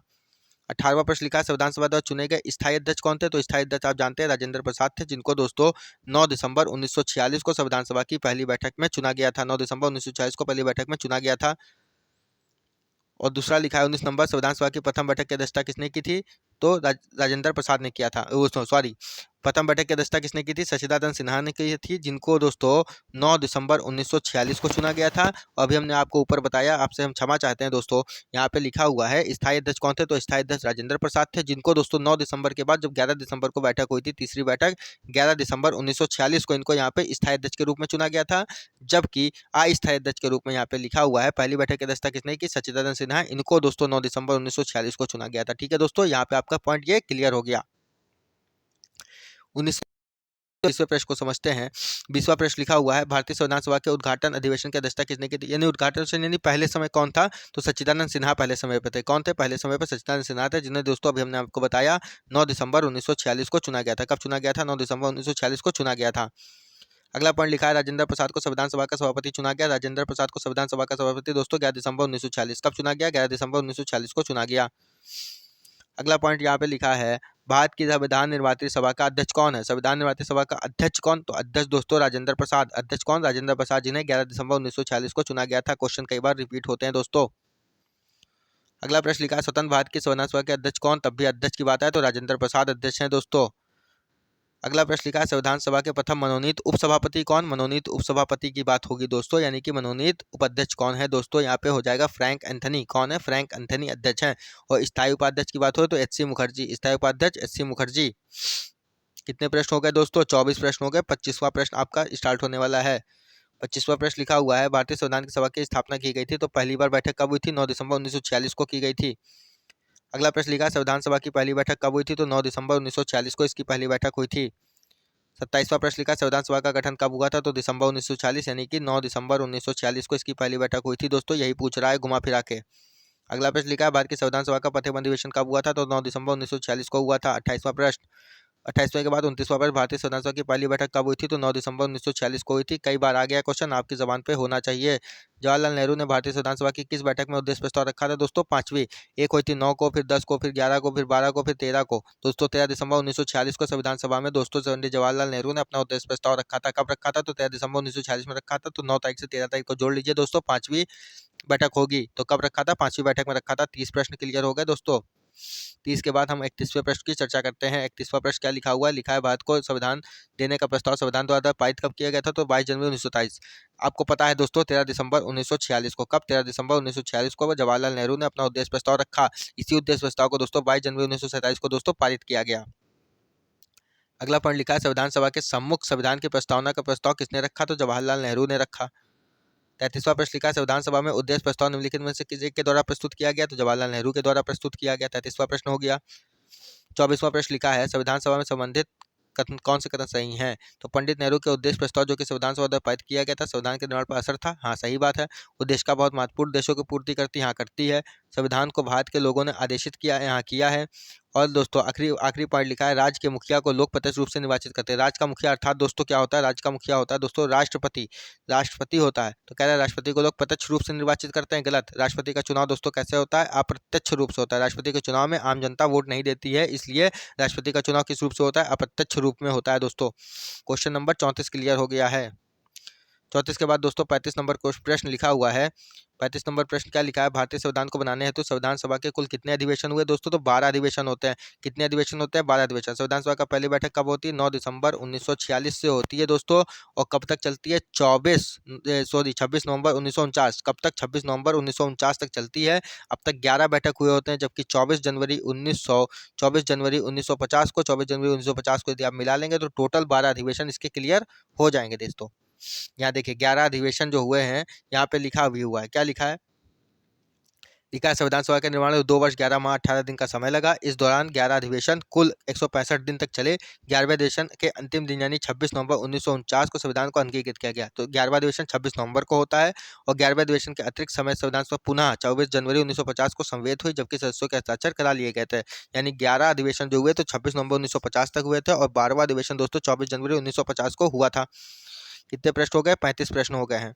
18वां प्रश्न लिखा है, संविधान सभा द्वारा चुने गए स्थायी अध्यक्ष कौन थे? तो स्थायी अध्यक्ष आप जानते हैं राजेंद्र प्रसाद थे, जिनको दोस्तों 9 दिसंबर 1946 को संविधान सभा की पहली बैठक में चुना गया था। 9 दिसंबर 1946 को पहली बैठक में चुना गया था। और दूसरा लिखा है, 19 नंबर संविधान सभा की प्रथम बैठक की अध्यक्षता किसने की थी? तो राजेंद्र प्रसाद ने किया था। सॉरी, प्रथम बैठक की अध्यक्षता किसने की थी? सच्चिदानंद सिन्हा ने की थी, जिनको दोस्तों 9 दिसंबर 1946 को चुना गया था। अभी हमने आपको ऊपर बताया, आपसे हम क्षमा चाहते हैं दोस्तों, यहाँ पे लिखा हुआ है स्थायी अध्यक्ष कौन थे? तो स्थायी अध्यक्ष राजेंद्र प्रसाद थे, जिनको दोस्तों 9 दिसंबर के बाद जब 11 दिसंबर को बैठक हुई थी, तीसरी बैठक 11 दिसंबर 1946 को इनको यहाँ पे स्थायी अध्यक्ष के रूप में चुना गया था। जबकि अस्थायी अध्यक्ष के रूप में यहाँ पे लिखा हुआ है पहली बैठक की अध्यक्षता किसने की? सच्चिदानंद सिन्हा। इनको दोस्तों 9 दिसंबर 1946 को चुना गया था। ठीक है दोस्तों, यहाँ पे आपका पॉइंट ये क्लियर हो गया। 19वें प्रश्न को समझते हैं। 20वां प्रश्न लिखा हुआ है, भारतीय संविधान सभा के उद्घाटन अधिवेशन की अध्यक्षता किसने की थी? यानी उद्घाटन यानी पहले समय कौन था? तो सच्चिदानंद सिन्हा पहले समय पे थे। कौन थे पहले समय पे? सच्चिदानंद सिन्हा थे, जिन्हें दोस्तों अभी हमने आपको बताया 9 दिसंबर 1946 को चुना गया था। कब चुना गया था? 9 दिसंबर 1946 को चुना गया था। अगला पॉइंट लिखा है, राजेंद्र प्रसाद को संविधान सभा का सभापति चुना गया। राजेंद्र प्रसाद को संविधान सभा का सभापति दोस्तों 11 दिसंबर 1946। कब चुना गया? 11 दिसंबर 1946 को चुना गया। अगला पॉइंट यहाँ पे लिखा है, भारत की संविधान निर्वाचित सभा का अध्यक्ष कौन है? संविधान निर्वाचित सभा का अध्यक्ष कौन? तो अध्यक्ष दोस्तों राजेंद्र प्रसाद। अध्यक्ष कौन? राजेंद्र प्रसाद, जिन्हें 11 दिसंबर 1946 को चुना गया था। क्वेश्चन कई बार रिपीट होते हैं दोस्तों। अगला प्रश्न लिखा है, स्वतंत्र भारत की संविधान सभा के अध्यक्ष कौन? तब भी अध्यक्ष की बात है तो राजेंद्र प्रसाद अध्यक्ष हैं दोस्तों। अगला प्रश्न लिखा है, संविधान सभा के प्रथम मनोनीत उपसभापति कौन? मनोनीत उपसभापति की बात होगी दोस्तों, यानी कि मनोनीत उपाध्यक्ष कौन है दोस्तों? यहाँ पे हो जाएगा फ्रैंक एंथनी। कौन है? फ्रैंक एंथनी अध्यक्ष हैं। और स्थायी उपाध्यक्ष की बात हो तो एच सी मुखर्जी। स्थायी उपाध्यक्ष एच सी मुखर्जी। कितने प्रश्न हो गए दोस्तों? 24 प्रश्न हो गए। 25वां प्रश्न आपका स्टार्ट होने वाला है। 25वां प्रश्न लिखा हुआ है, भारतीय संविधान सभा की स्थापना की गई थी तो पहली बार बैठक कब हुई थी? 9 दिसंबर 1946 को की गई थी। अगला प्रश्न लिखा है, संविधान सभा की पहली बैठक कब हुई थी? तो 9 दिसंबर 1946 को इसकी पहली बैठक हुई थी। 27वां प्रश्न लिखा, संविधान सभा का गठन कब हुआ था? तो दिसंबर 1946, यानी कि 9 दिसंबर 1946 को इसकी पहली बैठक हुई थी दोस्तों। यही पूछ रहा है घुमा फिरा के। अगला प्रश्न लिखा है, भारत की संविधान सभा का प्रथम अधिवेशन कब हुआ था? तो 9 दिसंबर 1946 को हुआ था। 28वां प्रश्न, 28वें के बाद 29वां प्रश्न, भारतीय संविधान सभा की पहली बैठक कब हुई थी? तो 9 दिसंबर 1946 को हुई थी। कई बार आ गया क्वेश्चन, आपकी जबान पे होना चाहिए। जवाहरलाल नेहरू ने भारतीय संविधान सभा की किस बैठक में उद्देश्य प्रस्ताव रखा था दोस्तों? 5वीं। एक हुई थी 9 को, फिर 10 को, फिर 11 को, फिर 12 को, फिर 13 को। दोस्तों 13 दिसंबर 1946 को संविधान सभा में दोस्तों पंडित जवाहरलाल नेहरू ने अपना उद्देश्य प्रस्ताव रखा था। कब रखा था? तो 13 दिसंबर 1946 में रखा था। तो 9 तारीख से 13 तारीख को जोड़ लीजिए दोस्तों, 5वीं बैठक होगी। तो कब रखा था? 5वीं बैठक में रखा था। 30 प्रश्न क्लियर हो गए दोस्तों। 30 के बाद हम 31वें प्रश्न की चर्चा करते हैं। 31वां प्रश्न क्या लिखा हुआ है? लिखा है, भारत को संविधान देने का प्रस्ताव संविधान द्वारा पारित कब किया गया था? तो 22 जनवरी 1927। आपको पता है दोस्तों 13 दिसंबर 1946 को। कब? 13 दिसंबर 1946 को जवाहरलाल नेहरू ने अपना उद्देश्य प्रस्ताव रखा। इसी उद्देश्य प्रस्ताव को दोस्तों 22 जनवरी 1927 को दोस्तों पारित किया गया। अगला पॉइंट लिखा है, संविधान सभा के सम्मुख संविधान की प्रस्तावना का प्रस्ताव किसने रखा? तो जवाहरलाल नेहरू ने रखा। 33वां प्रश्न लिखा है, संविधान सभा में उद्देश्य प्रस्ताव निम्नलिखित में से किसी के द्वारा प्रस्तुत किया गया? तो जवाहरलाल नेहरू के द्वारा प्रस्तुत किया गया। 33वां प्रश्न हो गया। 24वां प्रश्न लिखा है, संविधान सभा में संबंधित कथन कौन से कथन सही हैं? तो पंडित नेहरू के उद्देश्य प्रस्ताव जो कि संविधान सभा द्वारा पारित किया गया था, संविधान के निर्माण पर असर था। हाँ सही बात है। उद्देश्य का बहुत महत्वपूर्ण, देशों की पूर्ति करती, हाँ करती है। संविधान को भारत के लोगों ने आदेशित किया, यहाँ किया है। और दोस्तों आखिरी आखिरी पॉइंट लिखा है, राज्य के मुखिया को लोग प्रत्यक्ष रूप से निर्वाचित करते हैं। राज्य का मुखिया अर्थात दोस्तों क्या होता है, राज्य का मुखिया होता है दोस्तों राष्ट्रपति। राष्ट्रपति होता है, तो कह रहा है राष्ट्रपति को लोग प्रत्यक्ष रूप से निर्वाचित करते हैं, गलत। राष्ट्रपति का चुनाव दोस्तों कैसे होता है, अप्रत्यक्ष रूप से होता है। राष्ट्रपति के चुनाव में आम जनता वोट नहीं देती है, इसलिए राष्ट्रपति का चुनाव किस रूप से होता है, अप्रत्यक्ष रूप में होता है दोस्तों। क्वेश्चन नंबर 34 क्लियर हो गया है। 34 के बाद दोस्तों 35 नंबर प्रश्न लिखा हुआ है। 35 नंबर प्रश्न क्या लिखा है, भारतीय संविधान को बनाने हेतु संविधान सभा के कुल कितने अधिवेशन हुए दोस्तों, तो 12 अधिवेशन होते हैं। कितने अधिवेशन होते हैं, 12 अधिवेशन। संविधान सभा का पहली बैठक कब होती है, 9 दिसंबर 1946 से होती है दोस्तों। और कब तक चलती है, 26 नवंबर 1949। कब तक, 26 नवंबर 1949 तक चलती है। अब तक 11 बैठक हुए होते हैं, जबकि 24 जनवरी 1950 को 24 जनवरी 1950 को यदि आप मिला लेंगे तो टोटल 12 अधिवेशन इसके क्लियर हो जाएंगे दोस्तों। यहाँ देखिए 11 अधिवेशन जो हुए हैं, यहाँ पे लिखा भी हुआ है, क्या लिखा है, लिखा है संविधान सभा के निर्माण में 2 वर्ष 11 माह 18 दिन का समय लगा। इस दौरान 11 अधिवेशन कुल 165 दिन तक चले। 11वें अधिवेशन के अंतिम दिन यानी 26 नवंबर 1949 को संविधान को अंगीकृत किया गया। तो 11वां अधिवेशन 26 नवंबर को होता है और 11वें अधिवेशन के अतिरिक्त समय संविधान सभा पुनः 24 जनवरी 1950 को संवेद हुई, जबकि सदस्यों के हस्ताक्षर करा लिए गए थे। यानी 11 अधिवेशन जो हुए तो 26 नवंबर 1950 तक हुए थे और 12वां अधिवेशन दोस्तों 24 जनवरी 1950 को हुआ था। कितने प्रश्न हो गए, 35 प्रश्न हो गए हैं।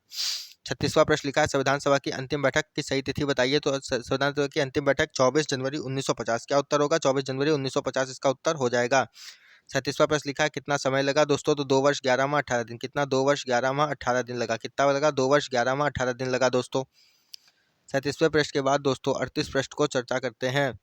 36वां प्रश्न लिखा है, संविधान सभा की अंतिम बैठक की सही तिथि बताइए। तो संविधान सभा की अंतिम बैठक 24 जनवरी 1950। क्या उत्तर होगा, 24 जनवरी 1950 इसका उत्तर हो जाएगा। 37वां प्रश्न लिखा है, कितना समय लगा दोस्तों, तो 2 वर्ष 11 माह 18 दिन। कितना, 2 वर्ष 11 माह 18 दिन लगा। कितना लगा, 2 वर्ष 11 माह 18 दिन लगा दोस्तों। 37वें प्रश्न के बाद दोस्तों 38 प्रश्न को चर्चा करते हैं।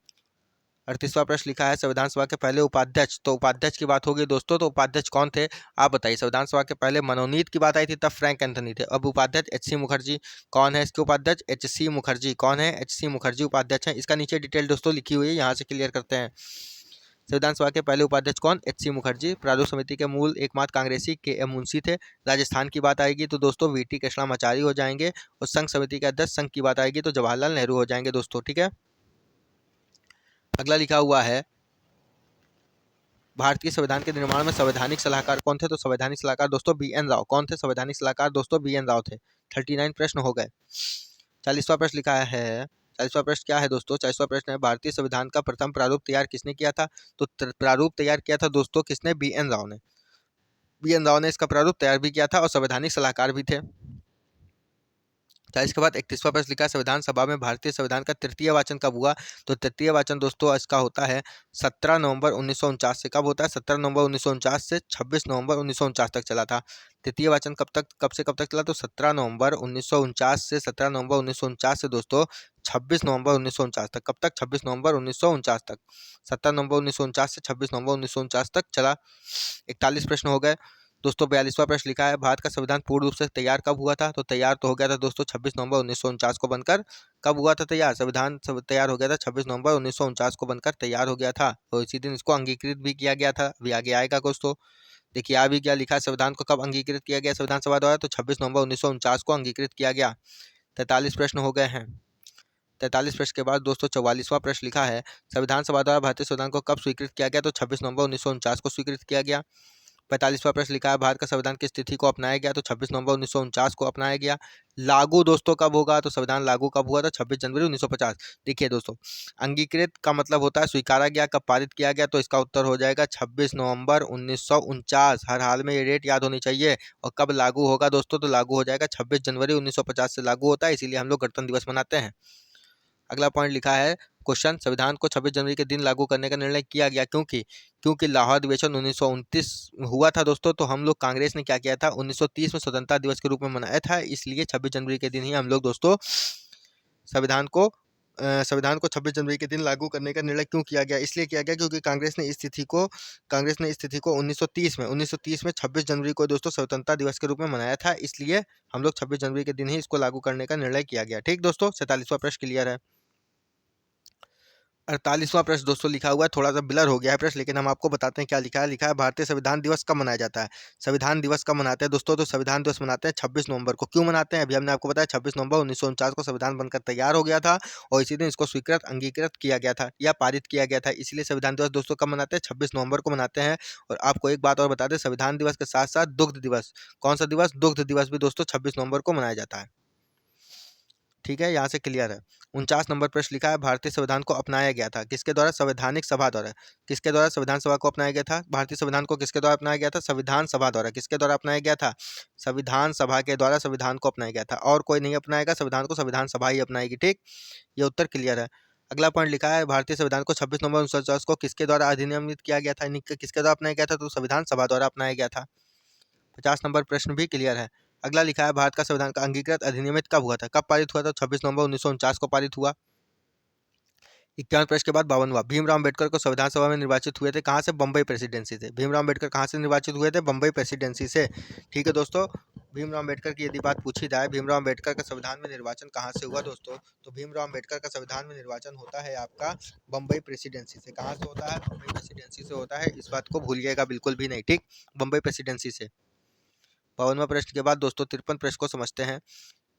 38वां प्रश्न लिखा है, संविधान सभा के पहले उपाध्यक्ष। तो उपाध्यक्ष की बात होगी दोस्तों, तो उपाध्यक्ष कौन थे आप बताइए। संविधान सभा के पहले मनोनीत की बात आई थी, तब फ्रैंक एंथनी थे। अब उपाध्यक्ष एच.सी. मुखर्जी। कौन है इसके उपाध्यक्ष, एच.सी. मुखर्जी। कौन है, एच.सी. मुखर्जी उपाध्यक्ष है। इसका नीचे डिटेल दोस्तों लिखी हुई है, यहाँ से क्लियर करते हैं। संविधान सभा के पहले उपाध्यक्ष कौन, एच.सी. मुखर्जी। प्रारूप समिति के मूल एकमात्र कांग्रेसी के.एम. मुंशी थे। राजस्थान की बात आएगी तो दोस्तों वी.टी. कृष्णामाचारी हो जाएंगे। और संघ समिति के अध्यक्ष संघ की बात आएगी तो जवाहरलाल नेहरू हो जाएंगे दोस्तों, ठीक है। अगला लिखा हुआ है, भारतीय संविधान के निर्माण में संवैधानिक सलाहकार कौन थे, तो संवैधानिक सलाहकार दोस्तों बी.एन. राव। कौन थे संवैधानिक सलाहकार दोस्तों, बी.एन. राव थे। 39 प्रश्न हो गए। 40वां प्रश्न लिखा है, 40वां प्रश्न क्या है दोस्तों, 40वां प्रश्न है, भारतीय संविधान का प्रथम प्रारूप तैयार किसने किया था। तो प्रारूप तैयार किया था दोस्तों किसने, बी.एन. राव ने। बी.एन. राव ने इसका प्रारूप तैयार भी किया था और संवैधानिक सलाहकार भी थे। 40 के बाद 31वां प्रश्न लिखा है, संविधान सभा में भारतीय संविधान का तृतीय वाचन कब हुआ। तो तृतीय वाचन दोस्तों इसका होता है 17 नवंबर 1949 से। कब होता है, 17 नवंबर 1949 से 26 नवंबर 1949 तक चला था। तृतीय वाचन कब से कब तक चला, तो 17 नवंबर 1949 से 17 नवंबर 1949 से दोस्तों 26 नवंबर 1949 तक। कब तक, 26 नवंबर 1949 तक। 17 नवंबर 1949 से 26 नवंबर 1949 तक चला। 41 प्रश्न हो गए दोस्तों। 42वां प्रश्न लिखा है, भारत का संविधान पूर्ण रूप से तैयार कब हुआ था। तो तैयार तो हो गया था दोस्तों 26 नवंबर 1949 को बनकर। कब हुआ था तैयार, संविधान तैयार हो गया था 26 नवंबर 1949 को बनकर तैयार हो गया था। तो इसी दिन इसको अंगीकृत भी किया गया था। अभी आगे आएगा दोस्तों, देखिए अभी क्या लिखा है, संविधान को कब अंगीकृत किया गया संविधान सभा द्वारा, तो 26 नवंबर 1949 को अंगीकृत किया गया। 43 प्रश्न हो गए हैं। 43 प्रश्न के बाद दोस्तों 44वां प्रश्न लिखा है, संविधान सभा द्वारा भारतीय संविधान को कब स्वीकृत किया गया। तो 26 नवंबर 1949 को स्वीकृत किया गया। 45वां प्रश्न लिखा है, भारत का संविधान किस तिथि को अपनाया गया। तो 26 नवंबर 1949 को अपनाया गया। लागू दोस्तों कब होगा, तो संविधान लागू कब हुआ था, 26 जनवरी 1950। देखिए दोस्तों, अंगीकृत का मतलब होता है स्वीकारा गया, कब पारित किया गया, तो इसका उत्तर हो जाएगा 26 नवंबर 1949। हर हाल में ये डेट याद होनी चाहिए। और कब लागू होगा दोस्तों, तो लागू हो जाएगा 26 जनवरी 1950 से लागू होता है, इसीलिए हम लोग गणतंत्र दिवस मनाते हैं। अगला पॉइंट लिखा है, क्वेश्चन, संविधान को 26 जनवरी के दिन लागू करने का निर्णय किया गया क्योंकि लाहौर अधिवेशन 1929 हुआ था दोस्तों। तो हम लोग कांग्रेस ने क्या किया था, 1930 में स्वतंत्रता दिवस के रूप में मनाया था, इसलिए 26 जनवरी के दिन ही हम लोग दोस्तों संविधान को 26 जनवरी के दिन लागू करने का निर्णय क्यों किया गया, इसलिए किया गया क्योंकि कांग्रेस ने इस तिथि को 1930 में 26 जनवरी को दोस्तों स्वतंत्रता दिवस के रूप में मनाया था, इसलिए हम लोग 26 जनवरी के दिन ही इसको लागू करने का निर्णय किया गया। ठीक दोस्तों, 47वां प्रश्न क्लियर है। 48वां प्रश्न दोस्तों लिखा हुआ है, थोड़ा सा ब्लर हो गया है प्रश्न, लेकिन हम आपको बताते हैं क्या लिखा है। लिखा है, भारतीय संविधान दिवस कब मनाया जाता है। संविधान दिवस कब मनाते हैं दोस्तों, तो संविधान दिवस मनाते हैं 26 नवंबर को। क्यों मनाते हैं, अभी हमने आपको बताया 26 नवंबर 1949 को संविधान बनकर तैयार हो गया था और इसी दिन इसको स्वीकृत अंगीकृत किया गया था या पारित किया गया था, इसलिए संविधान दिवस दोस्तों कब मनाते हैं, 26 नवंबर को मनाते हैं। और आपको एक बात और बता दें, संविधान दिवस के साथ साथ दुग्ध दिवस, कौन सा दिवस, दुग्ध दिवस भी दोस्तों 26 नवंबर को मनाया जाता है। ठीक है, यहाँ से क्लियर है। 49 नंबर प्रश्न लिखा है, भारतीय संविधान को अपनाया गया था किसके द्वारा? संवैधानिक सभा द्वारा। किसके द्वारा संविधान सभा को अपनाया गया था? भारतीय संविधान को किसके द्वारा अपनाया गया था? संविधान सभा द्वारा। किसके द्वारा अपनाया गया था? संविधान सभा के द्वारा संविधान को अपनाया गया था, और कोई नहीं अपनाएगा संविधान को, संविधान सभा ही अपनाएगी। ठीक, ये उत्तर क्लियर है। अगला पॉइंट लिखा है, भारतीय संविधान को 26 नवंबर 1950 को किसके द्वारा अधिनियमित किया गया था? किसके द्वारा अपनाया गया था? तो संविधान सभा द्वारा अपनाया गया था। 50 नंबर प्रश्न भी क्लियर है। अगला लिखा है, भारत का संविधान का अंगीकृत अधिनियमित कब हुआ था? कब पारित हुआ था? 26 नवंबर 1949 को पारित हुआ। 51 प्रश्न के बाद 52वां, भीमराव अम्बेडकर को संविधान सभा में निर्वाचित हुए थे कहाँ से? बम्बई प्रेसिडेंसी से। भीमराव अम्बेडकर कहाँ से निर्वाचित हुए थे? बम्बई प्रेसिडेंसी से। ठीक है दोस्तों, भीमराव अम्बेडकर की यदि बात पूछी जाए, भीमराव अम्बेडकर का संविधान में निर्वाचन कहाँ से हुआ दोस्तों? तो भीमराव अम्बेडकर का संविधान में निर्वाचन होता है आपका बम्बई प्रेसिडेंसी से। कहाँ से होता है? बम्बई प्रेसिडेंसी से होता है, इस बात को भूलिएगा बिल्कुल भी नहीं। ठीक, बम्बई प्रेसिडेंसी से। 52वां प्रश्न के बाद दोस्तों 53 प्रश्न को समझते हैं।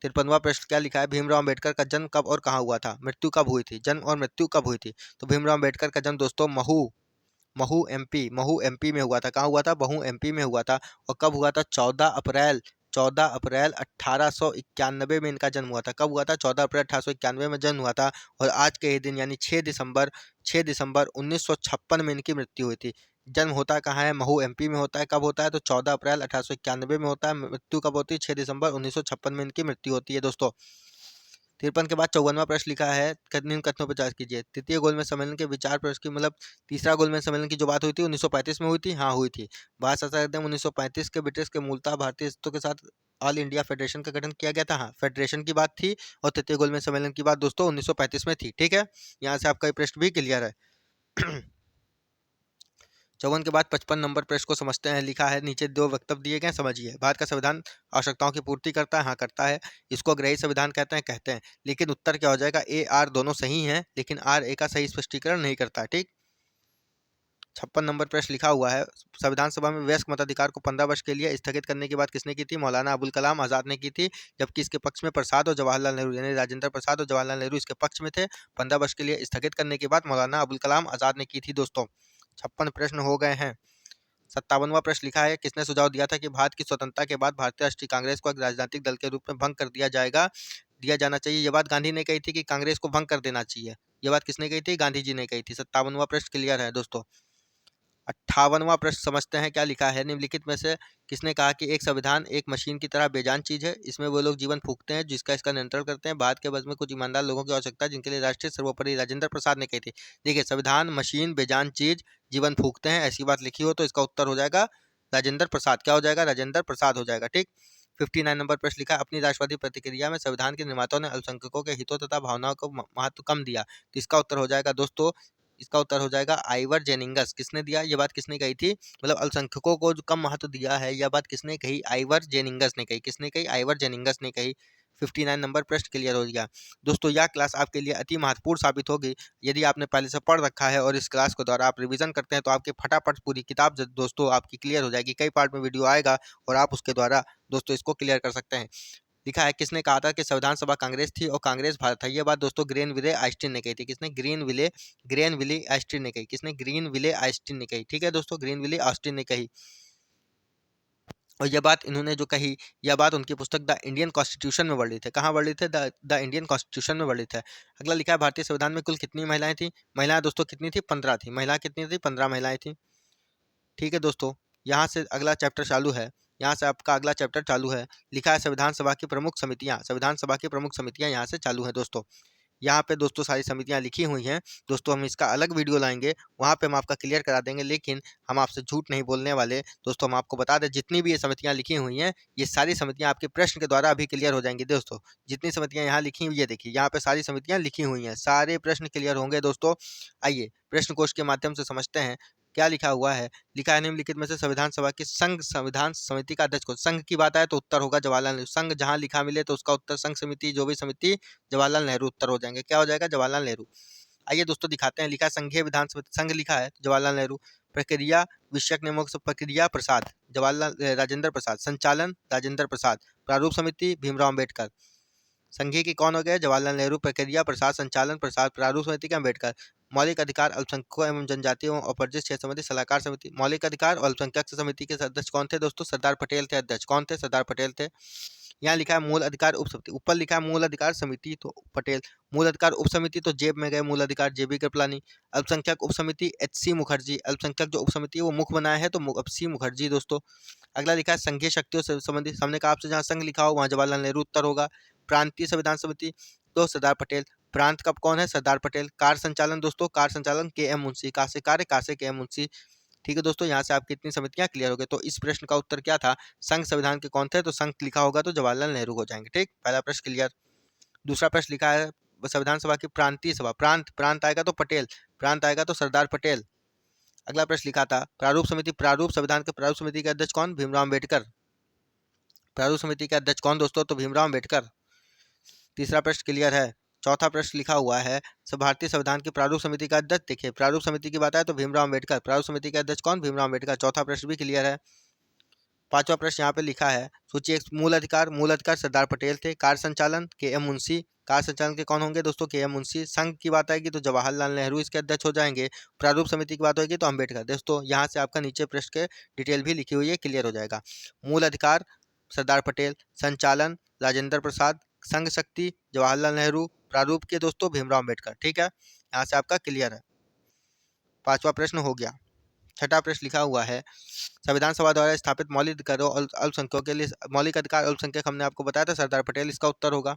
53वां प्रश्न क्या लिखा है, भीमराव अम्बेडकर का जन्म कब और कहाँ हुआ था? मृत्यु कब हुई थी? जन्म और मृत्यु कब हुई थी? तो भीमराव अम्बेडकर का जन्म दोस्तों महू एमपी में हुआ था। कहाँ हुआ था? महू एमपी में हुआ था। और कब हुआ था? 14 अप्रैल 1891 में इनका जन्म हुआ था। कब हुआ था? 14 अप्रैल 1891 में जन्म हुआ था। और आज के ही दिन यानी 6 दिसंबर 1956 में इनकी मृत्यु हुई थी। जन्म होता कहाँ है? महू एमपी में होता है। कब होता है? तो 14 अप्रैल 1891 में होता है। मृत्यु कब होती है? 6 दिसंबर 1956 में इनकी मृत्यु होती है दोस्तों। 53 के बाद 54वां प्रश्न लिखा है, निम्न कथनों पर विचार कीजिए। तृतीय गोलमेज सम्मेलन के विचार प्रश्न की मतलब तीसरा गोलमेज सम्मेलन की जो बात हुई थी 1935 में हुई थी। हाँ हुई थी। भारत सरकार एकदम 1935 के ब्रिटिश के मूलतः भारतीय हिस्सों के साथ ऑल इंडिया फेडरेशन का गठन किया गया था। हाँ, फेडरेशन की बात थी। और तृतीय गोलमेज सम्मेलन की बात दोस्तों 1935 में थी। ठीक है, यहाँ से आपका ये प्रश्न भी क्लियर है। 54 के बाद 55 नंबर प्रश्न को समझते हैं। लिखा है, नीचे दो वक्तव्य दिए गए, समझिए। भारत का संविधान आवश्यकताओं की पूर्ति करता है। हाँ करता है। इसको अग्रही संविधान कहते हैं। लेकिन उत्तर क्या हो जाएगा? ए आर दोनों सही हैं, लेकिन आर ए का सही स्पष्टीकरण नहीं करता है। ठीक, 56 नंबर प्रश्न लिखा हुआ है, संविधान सभा में वयस्क मताधिकार को 15 वर्ष के लिए स्थगित करने की बात किसने की थी? मौलाना अबुल कलाम आजाद ने की थी। जबकि इसके पक्ष में प्रसाद और जवाहरलाल नेहरू यानी राजेंद्र प्रसाद और जवाहरलाल नेहरू इसके पक्ष में थे। 15 वर्ष के लिए स्थगित करने की बात मौलाना अबुल कलाम आजाद ने की थी दोस्तों। 56 प्रश्न हो गए हैं। 57वां प्रश्न लिखा है, किसने सुझाव दिया था कि भारत की स्वतंत्रता के बाद भारतीय राष्ट्रीय कांग्रेस को एक राजनीतिक दल के रूप में भंग कर दिया जाना चाहिए? यह बात गांधी ने कही थी कि कांग्रेस को भंग कर देना चाहिए। यह बात किसने कही थी? गांधी जी ने कही थी। 57वां प्रश्न क्लियर है दोस्तों। 58वां प्रश्न समझते हैं, क्या लिखा है, निम्नलिखित में से किसने कहा कि एक संविधान एक मशीन की तरह बेजान चीज है? इसमें वो लोग जीवन फूकते हैं जिसका इसका नियंत्रण करते हैं। भारत के बस में कुछ ईमानदार लोगों की आवश्यकता है जिनके लिए राष्ट्रीय सर्वोपरि। राजेंद्र प्रसाद ने कही थी। देखिए, संविधान मशीन बेजान चीज जीवन फूकते हैं, ऐसी बात लिखी हो तो इसका उत्तर हो जाएगा राजेंद्र प्रसाद। क्या हो जाएगा? राजेंद्र प्रसाद हो जाएगा। ठीक, 59 नंबर प्रश्न लिखा, अपनी राष्ट्रवादी प्रतिक्रिया में संविधान के निर्माताओं ने अल्पसंख्यकों के हितों तथा भावनाओं को महत्व कम दिया। तो इसका उत्तर हो जाएगा दोस्तों, इसका उत्तर हो जाएगा आइवर जेनिंगस। किसने दिया? ये बात किसने कही थी? मतलब अल्पसंख्यकों को जो कम महत्व दिया है, यह बात किसने कही? आइवर जेनिंगस ने कही। किसने कही? आइवर जेनिंगस ने कही। 59 नंबर प्रश्न क्लियर हो गया दोस्तों। यह क्लास आपके लिए अति महत्वपूर्ण साबित होगी। यदि आपने पहले से पढ़ रखा है और इस क्लास के द्वारा आप रिवीजन करते हैं तो आपके फटाफट पूरी किताब दोस्तों आपकी क्लियर हो जाएगी। कई पार्ट में वीडियो आएगा और आप उसके द्वारा दोस्तों इसको क्लियर कर सकते हैं। लिखा है, किसने कहा था कि संविधान सभा कांग्रेस थी और कांग्रेस भारत था? ये बात दोस्तों ग्रेन विले आइस्टीन ने कही थी। किसने? ग्रेन विले आइस्टीन ने कही। किसने? ग्रीन विले आइस्टीन ने कही। ठीक है दोस्तों, ग्रीन विले आइस्टीन ने कही। और यह बात इन्होंने जो कही, यह बात उनकी पुस्तक द इंडियन कॉन्स्टिट्यूशन में वर्णित है। कहाँ वर्णित है? द इंडियन कॉन्स्टिट्यूशन में वर्णित है। अगला लिखा है, भारतीय संविधान में कुल कितनी महिलाएं थी? महिलाएं दोस्तों कितनी थी? 15 थी। महिला कितनी थी? 15 महिलाएं थी। ठीक है दोस्तों, यहाँ से अगला चैप्टर चालू है। यहाँ से आपका अगला चैप्टर चालू है। लिखा है, संविधान सभा की प्रमुख समितियाँ। संविधान सभा की प्रमुख समितियाँ यहाँ से चालू है दोस्तों। यहाँ पे दोस्तों सारी समितियाँ लिखी हुई हैं। दोस्तों हम इसका अलग वीडियो लाएंगे, वहाँ पे हम आपका क्लियर करा देंगे। लेकिन हम आपसे झूठ नहीं बोलने वाले दोस्तों। हम आपको बता दें, जितनी भी ये समितियाँ लिखी हुई हैं, ये सारी समितियाँ आपके प्रश्न के द्वारा अभी क्लियर हो जाएंगी दोस्तों। जितनी समितियाँ यहाँ लिखी हुई है, देखिए यहाँ पे सारी समितियाँ लिखी हुई हैं, सारे प्रश्न क्लियर होंगे दोस्तों। आइए प्रश्न कोश के माध्यम से समझते हैं क्या लिखा हुआ है। लिखा है, निम्नलिखित में से संविधान सभा की संघ संविधान समिति का अध्यक्ष कौन? संघ की बात आए तो उत्तर होगा जवाहरलाल नेहरू। संघ जहां लिखा मिले तो उसका उत्तर संघ समिति, जो भी समिति, जवाहरलाल नेहरू उत्तर हो जाएंगे। क्या हो जाएगा? जवाहरलाल नेहरू। आइए दोस्तों दिखाते हैं। लिखा संघीय विधान समिति, संघ लिखा है जवाहरलाल नेहरू। प्रक्रिया विषयक नियमों से प्रक्रिया प्रसाद जवाहरलाल राजेंद्र प्रसाद। संचालन राजेंद्र प्रसाद। प्रारूप समिति भीमराव अम्बेडकर। संघीय के कौन हो गए? जवाहरलाल नेहरू। प्रक्रिया प्रसाद, संचालन प्रसाद, प्रारूप समिति के अम्बेडकर। मौलिक अधिकार अल्पसंख्यकों एवं जनजातियों और परिशिष्ट क्षेत्र समिति सलाहकार समिति। मौलिक अधिकार और अल्पसंख्यक समिति के अध्यक्ष कौन थे दोस्तों? सरदार पटेल थे अध्यक्ष। कौन थे? सरदार पटेल थे। यहाँ लिखा है मूल अधिकार उप समिति, ऊपर लिखा है मूल अधिकार समिति तो पटेल, मूल अधिकार उप समिति तो जेब में गए मूल अधिकार जेबी कृपलानी, अल्पसंख्यक उप समिति एच.सी. मुखर्जी, अल्पसंख्यक जो उप समिति है वो मुख बनाया है तो सी मुखर्जी दोस्तों। अगला लिखा है संघीय शक्तियों से संबंधित, हमने कहा आपसे जहाँ संघ लिखा हो वहाँ जवाहरलाल नेहरू उत्तर होगा। प्रांतीय संविधान समिति तो सरदार पटेल, प्रांत का कौन है सरदार पटेल। कार्य संचालन दोस्तों, कार्य संचालन के.एम. मुंशी, का से कार्य का से के.एम. मुंशी। ठीक है दोस्तों, यहाँ से आपकी इतनी समितियां क्लियर हो गई। तो इस प्रश्न का उत्तर क्या था, संघ संविधान के कौन थे, तो संघ लिखा होगा तो जवाहरलाल नेहरू हो जाएंगे। ठीक, पहला प्रश्न क्लियर। दूसरा प्रश्न लिखा है संविधान सभा की प्रांतीय सभा, प्रांत, प्रांत आएगा तो पटेल, प्रांत आएगा तो सरदार पटेल। अगला प्रश्न लिखा था प्रारूप समिति, प्रारूप संविधान के प्रारूप समिति के अध्यक्ष कौन, भीमराव अम्बेडकर। प्रारूप समिति के अध्यक्ष कौन दोस्तों, तो भीमराव अम्बेडकर। तीसरा प्रश्न क्लियर है। चौथा प्रश्न लिखा हुआ है भारतीय संविधान की प्रारूप समिति का अध्यक्ष, देखिए प्रारूप समिति की बात है तो भीमराव अम्बेडकर, प्रारूप समिति के अध्यक्ष कौन, भीमराव अम्बेडकर। चौथा प्रश्न भी क्लियर है। पांचवा प्रश्न यहाँ पे लिखा है सूची एक, मूल अधिकार, मूल अधिकार सरदार पटेल थे। कार्य संचालन के.एम. मुंशी, कार्य संचालन के कौन होंगे दोस्तों, के.एम. मुंशी। संघ की बात आएगी तो जवाहरलाल नेहरू इसके अध्यक्ष हो जाएंगे। प्रारूप समिति की बात होगी तो अम्बेडकर। दोस्तों यहाँ से आपका नीचे प्रश्न के डिटेल भी लिखी हुई है, क्लियर हो जाएगा। मूल अधिकार सरदार पटेल, संचालन राजेंद्र प्रसाद, संघ शक्ति जवाहरलाल नेहरू, प्रारूप के दोस्तों भीमराव अम्बेडकर। ठीक है, यहाँ से आपका क्लियर है। पांचवा प्रश्न हो गया। छठा प्रश्न लिखा हुआ है संविधान सभा द्वारा स्थापित मौलिक अधिकारों अल्पसंख्यकों के लिए, मौलिक अधिकार अल्पसंख्यक हमने आपको बताया था सरदार पटेल, इसका उत्तर होगा।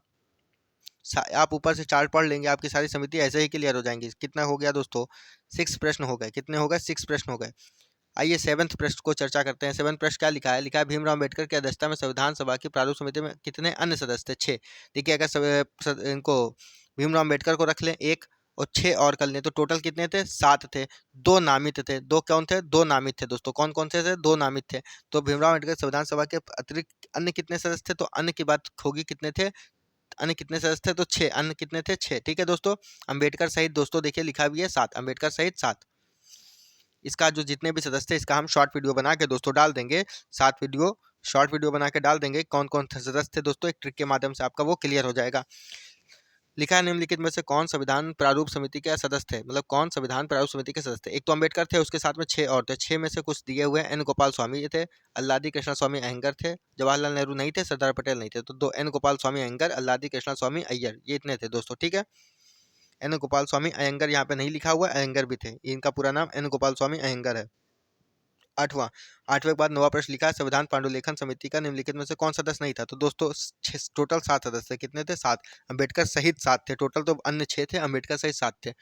आप ऊपर से चार्ट पढ़ लेंगे, आपकी सारी समिति ऐसे ही क्लियर हो जाएंगी। कितना हो गया दोस्तों, 6 प्रश्न हो गए। कितने हो गए, 6 प्रश्न हो गए। आइए 7वें प्रश्न को चर्चा करते हैं। 7वें प्रश्न क्या लिखा है, लिखा है भीमराव अम्बेडकर की अध्यक्षता में संविधान सभा की प्रारूप समिति में कितने अन्य सदस्य थे, 6। देखिए अगर इनको भीमराव अम्बेडकर को रख लें 1 और 6 और कर लें तो टोटल कितने थे, 7 थे। 2 नामित थे, 2 कौन थे, 2 नामित थे दोस्तों। कौन कौन से थे, 2 नामित थे। तो भीमराव अम्बेडकर संविधान सभा के अतिरिक्त अन्य कितने सदस्य थे, तो अन्य की बात होगी कितने थे, अन्य कितने सदस्य थे, तो 6, अन्य कितने थे, 6। ठीक है दोस्तों, अम्बेडकर सहित दोस्तों देखिए लिखा भी है 7, अम्बेडकर सहित 7। इसका जो जितने भी सदस्य इसका हम शॉर्ट वीडियो बना के दोस्तों डाल देंगे, 7 वीडियो शॉर्ट वीडियो बना के डाल देंगे कौन कौन सदस्य थे दोस्तों, एक ट्रिक के माध्यम से आपका वो क्लियर हो जाएगा। लिखा है निम्नलिखित में से कौन संविधान प्रारूप समिति के सदस्य थे, मतलब कौन संविधान प्रारूप समिति के सदस्य थे। एक तो अम्बेडकर थे, उसके साथ में 6 और थे। 6 में से कुछ दिए हुए हैं, एन गोपाल स्वामी थे, अल्लादी कृष्णा स्वामी अयंगर थे, जवाहरलाल नेहरू नहीं थे, सरदार पटेल नहीं थे। तो 2 एन गोपाल स्वामी अयंगर, अल्लादी कृष्णा स्वामी अय्यर, ये इतने थे दोस्तों। ठीक है, एन गोपाल स्वामी अयंगर यहाँ पे नहीं लिखा हुआ, अयंगर भी थे, इनका पूरा नाम एन गोपाल स्वामी अयंगर है। आठवां के बाद 9वां प्रश्न लिखा है संविधान पांडुलेखन समिति का निम्नलिखित में से कौन सदस्य नहीं था। तो दोस्तों टोटल 7 सदस्य, कितने थे, 7। अम्बेडकर सहित 7 थे टोटल, तो अन्य 6 थे, अम्बेडकर सहित 7 थे।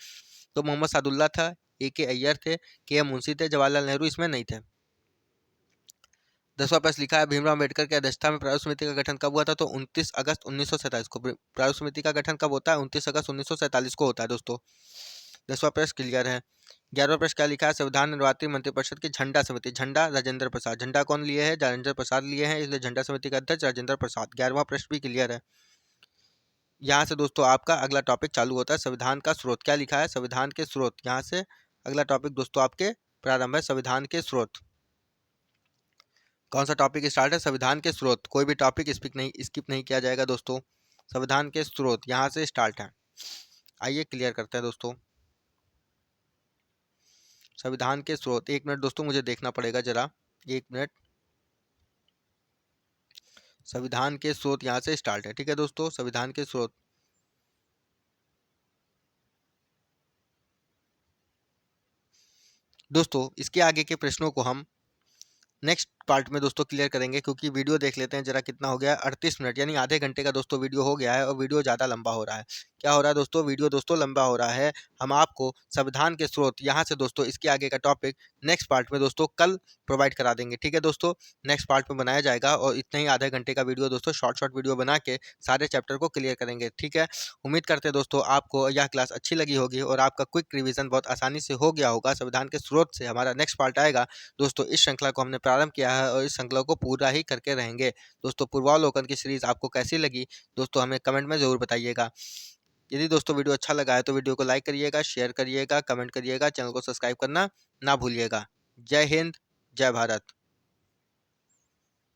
तो मोहम्मद सादुल्ला था, ए.के. अय्यर थे, के.एम. मुंशी थे, जवाहरलाल नेहरू इसमें नहीं थे। 10वां प्रश्न लिखा है भीमराव अम्बेडकर की अध्यक्षता में प्रारूप समिति का गठन कब हुआ था। तो 29 अगस्त 1947 को। प्रारूप समिति का गठन कब होता है, 29 अगस्त 1947 को होता है दोस्तों। 10वां प्रश्न क्लियर है। 11वां प्रश्न क्या लिखा है संविधान निर्वाचित मंत्रिपरिषद की झंडा समिति, झंडा राजेंद्र प्रसाद, झंडा कौन लिए है, राजेंद्र प्रसाद लिए हैं, इसलिए झंडा समिति का अध्यक्ष राजेंद्र प्रसाद। 11वां प्रश्न भी क्लियर है। यहाँ से दोस्तों आपका अगला टॉपिक चालू होता है संविधान का स्रोत। क्या लिखा है, संविधान के स्रोत। यहाँ से अगला टॉपिक दोस्तों आपके प्रारंभ है, संविधान के स्रोत। कौन सा टॉपिक स्टार्ट है, संविधान के स्रोत। कोई भी टॉपिक स्किप नहीं किया जाएगा दोस्तों। संविधान के स्रोत यहाँ से स्टार्ट है। आइए क्लियर करते हैं दोस्तों संविधान के स्रोत। 1 मिनट दोस्तों मुझे देखना पड़ेगा जरा, 1 मिनट। संविधान के स्रोत यहाँ से स्टार्ट है। ठीक है दोस्तों, संविधान के स्रोत। दोस्तों इसके आगे के प्रश्नों को हम नेक्स्ट पार्ट में दोस्तों क्लियर करेंगे, क्योंकि वीडियो देख लेते हैं जरा कितना हो गया है, 38 मिनट यानी आधे घंटे का दोस्तों वीडियो हो गया है और वीडियो ज़्यादा लंबा हो रहा है। क्या हो रहा है दोस्तों, वीडियो दोस्तों लंबा हो रहा है। हम आपको संविधान के स्रोत यहाँ से दोस्तों इसके आगे का टॉपिक नेक्स्ट पार्ट में दोस्तों कल प्रोवाइड करा देंगे। ठीक है दोस्तों, नेक्स्ट पार्ट में बनाया जाएगा और इतना ही आधे घंटे का वीडियो दोस्तों शॉर्ट वीडियो बना के सारे चैप्टर को क्लियर करेंगे। ठीक है, उम्मीद करते हैं दोस्तों आपको यह क्लास अच्छी लगी होगी और आपका क्विक रिविजन बहुत आसानी से हो गया होगा। संविधान के स्रोत से हमारा नेक्स्ट पार्ट आएगा दोस्तों। इस श्रृंखला को हमने प्रारंभ किया है और इस श्रृंखला को पूरा ही करके रहेंगे दोस्तों। पूर्वावलोकन की सीरीज आपको कैसी लगी दोस्तों, हमें कमेंट में जरूर बताइएगा। यदि दोस्तों वीडियो अच्छा लगा है तो वीडियो को लाइक करिएगा, शेयर करिएगा, कमेंट करिएगा, चैनल को सब्सक्राइब करना ना भूलिएगा। जय हिंद, जय भारत।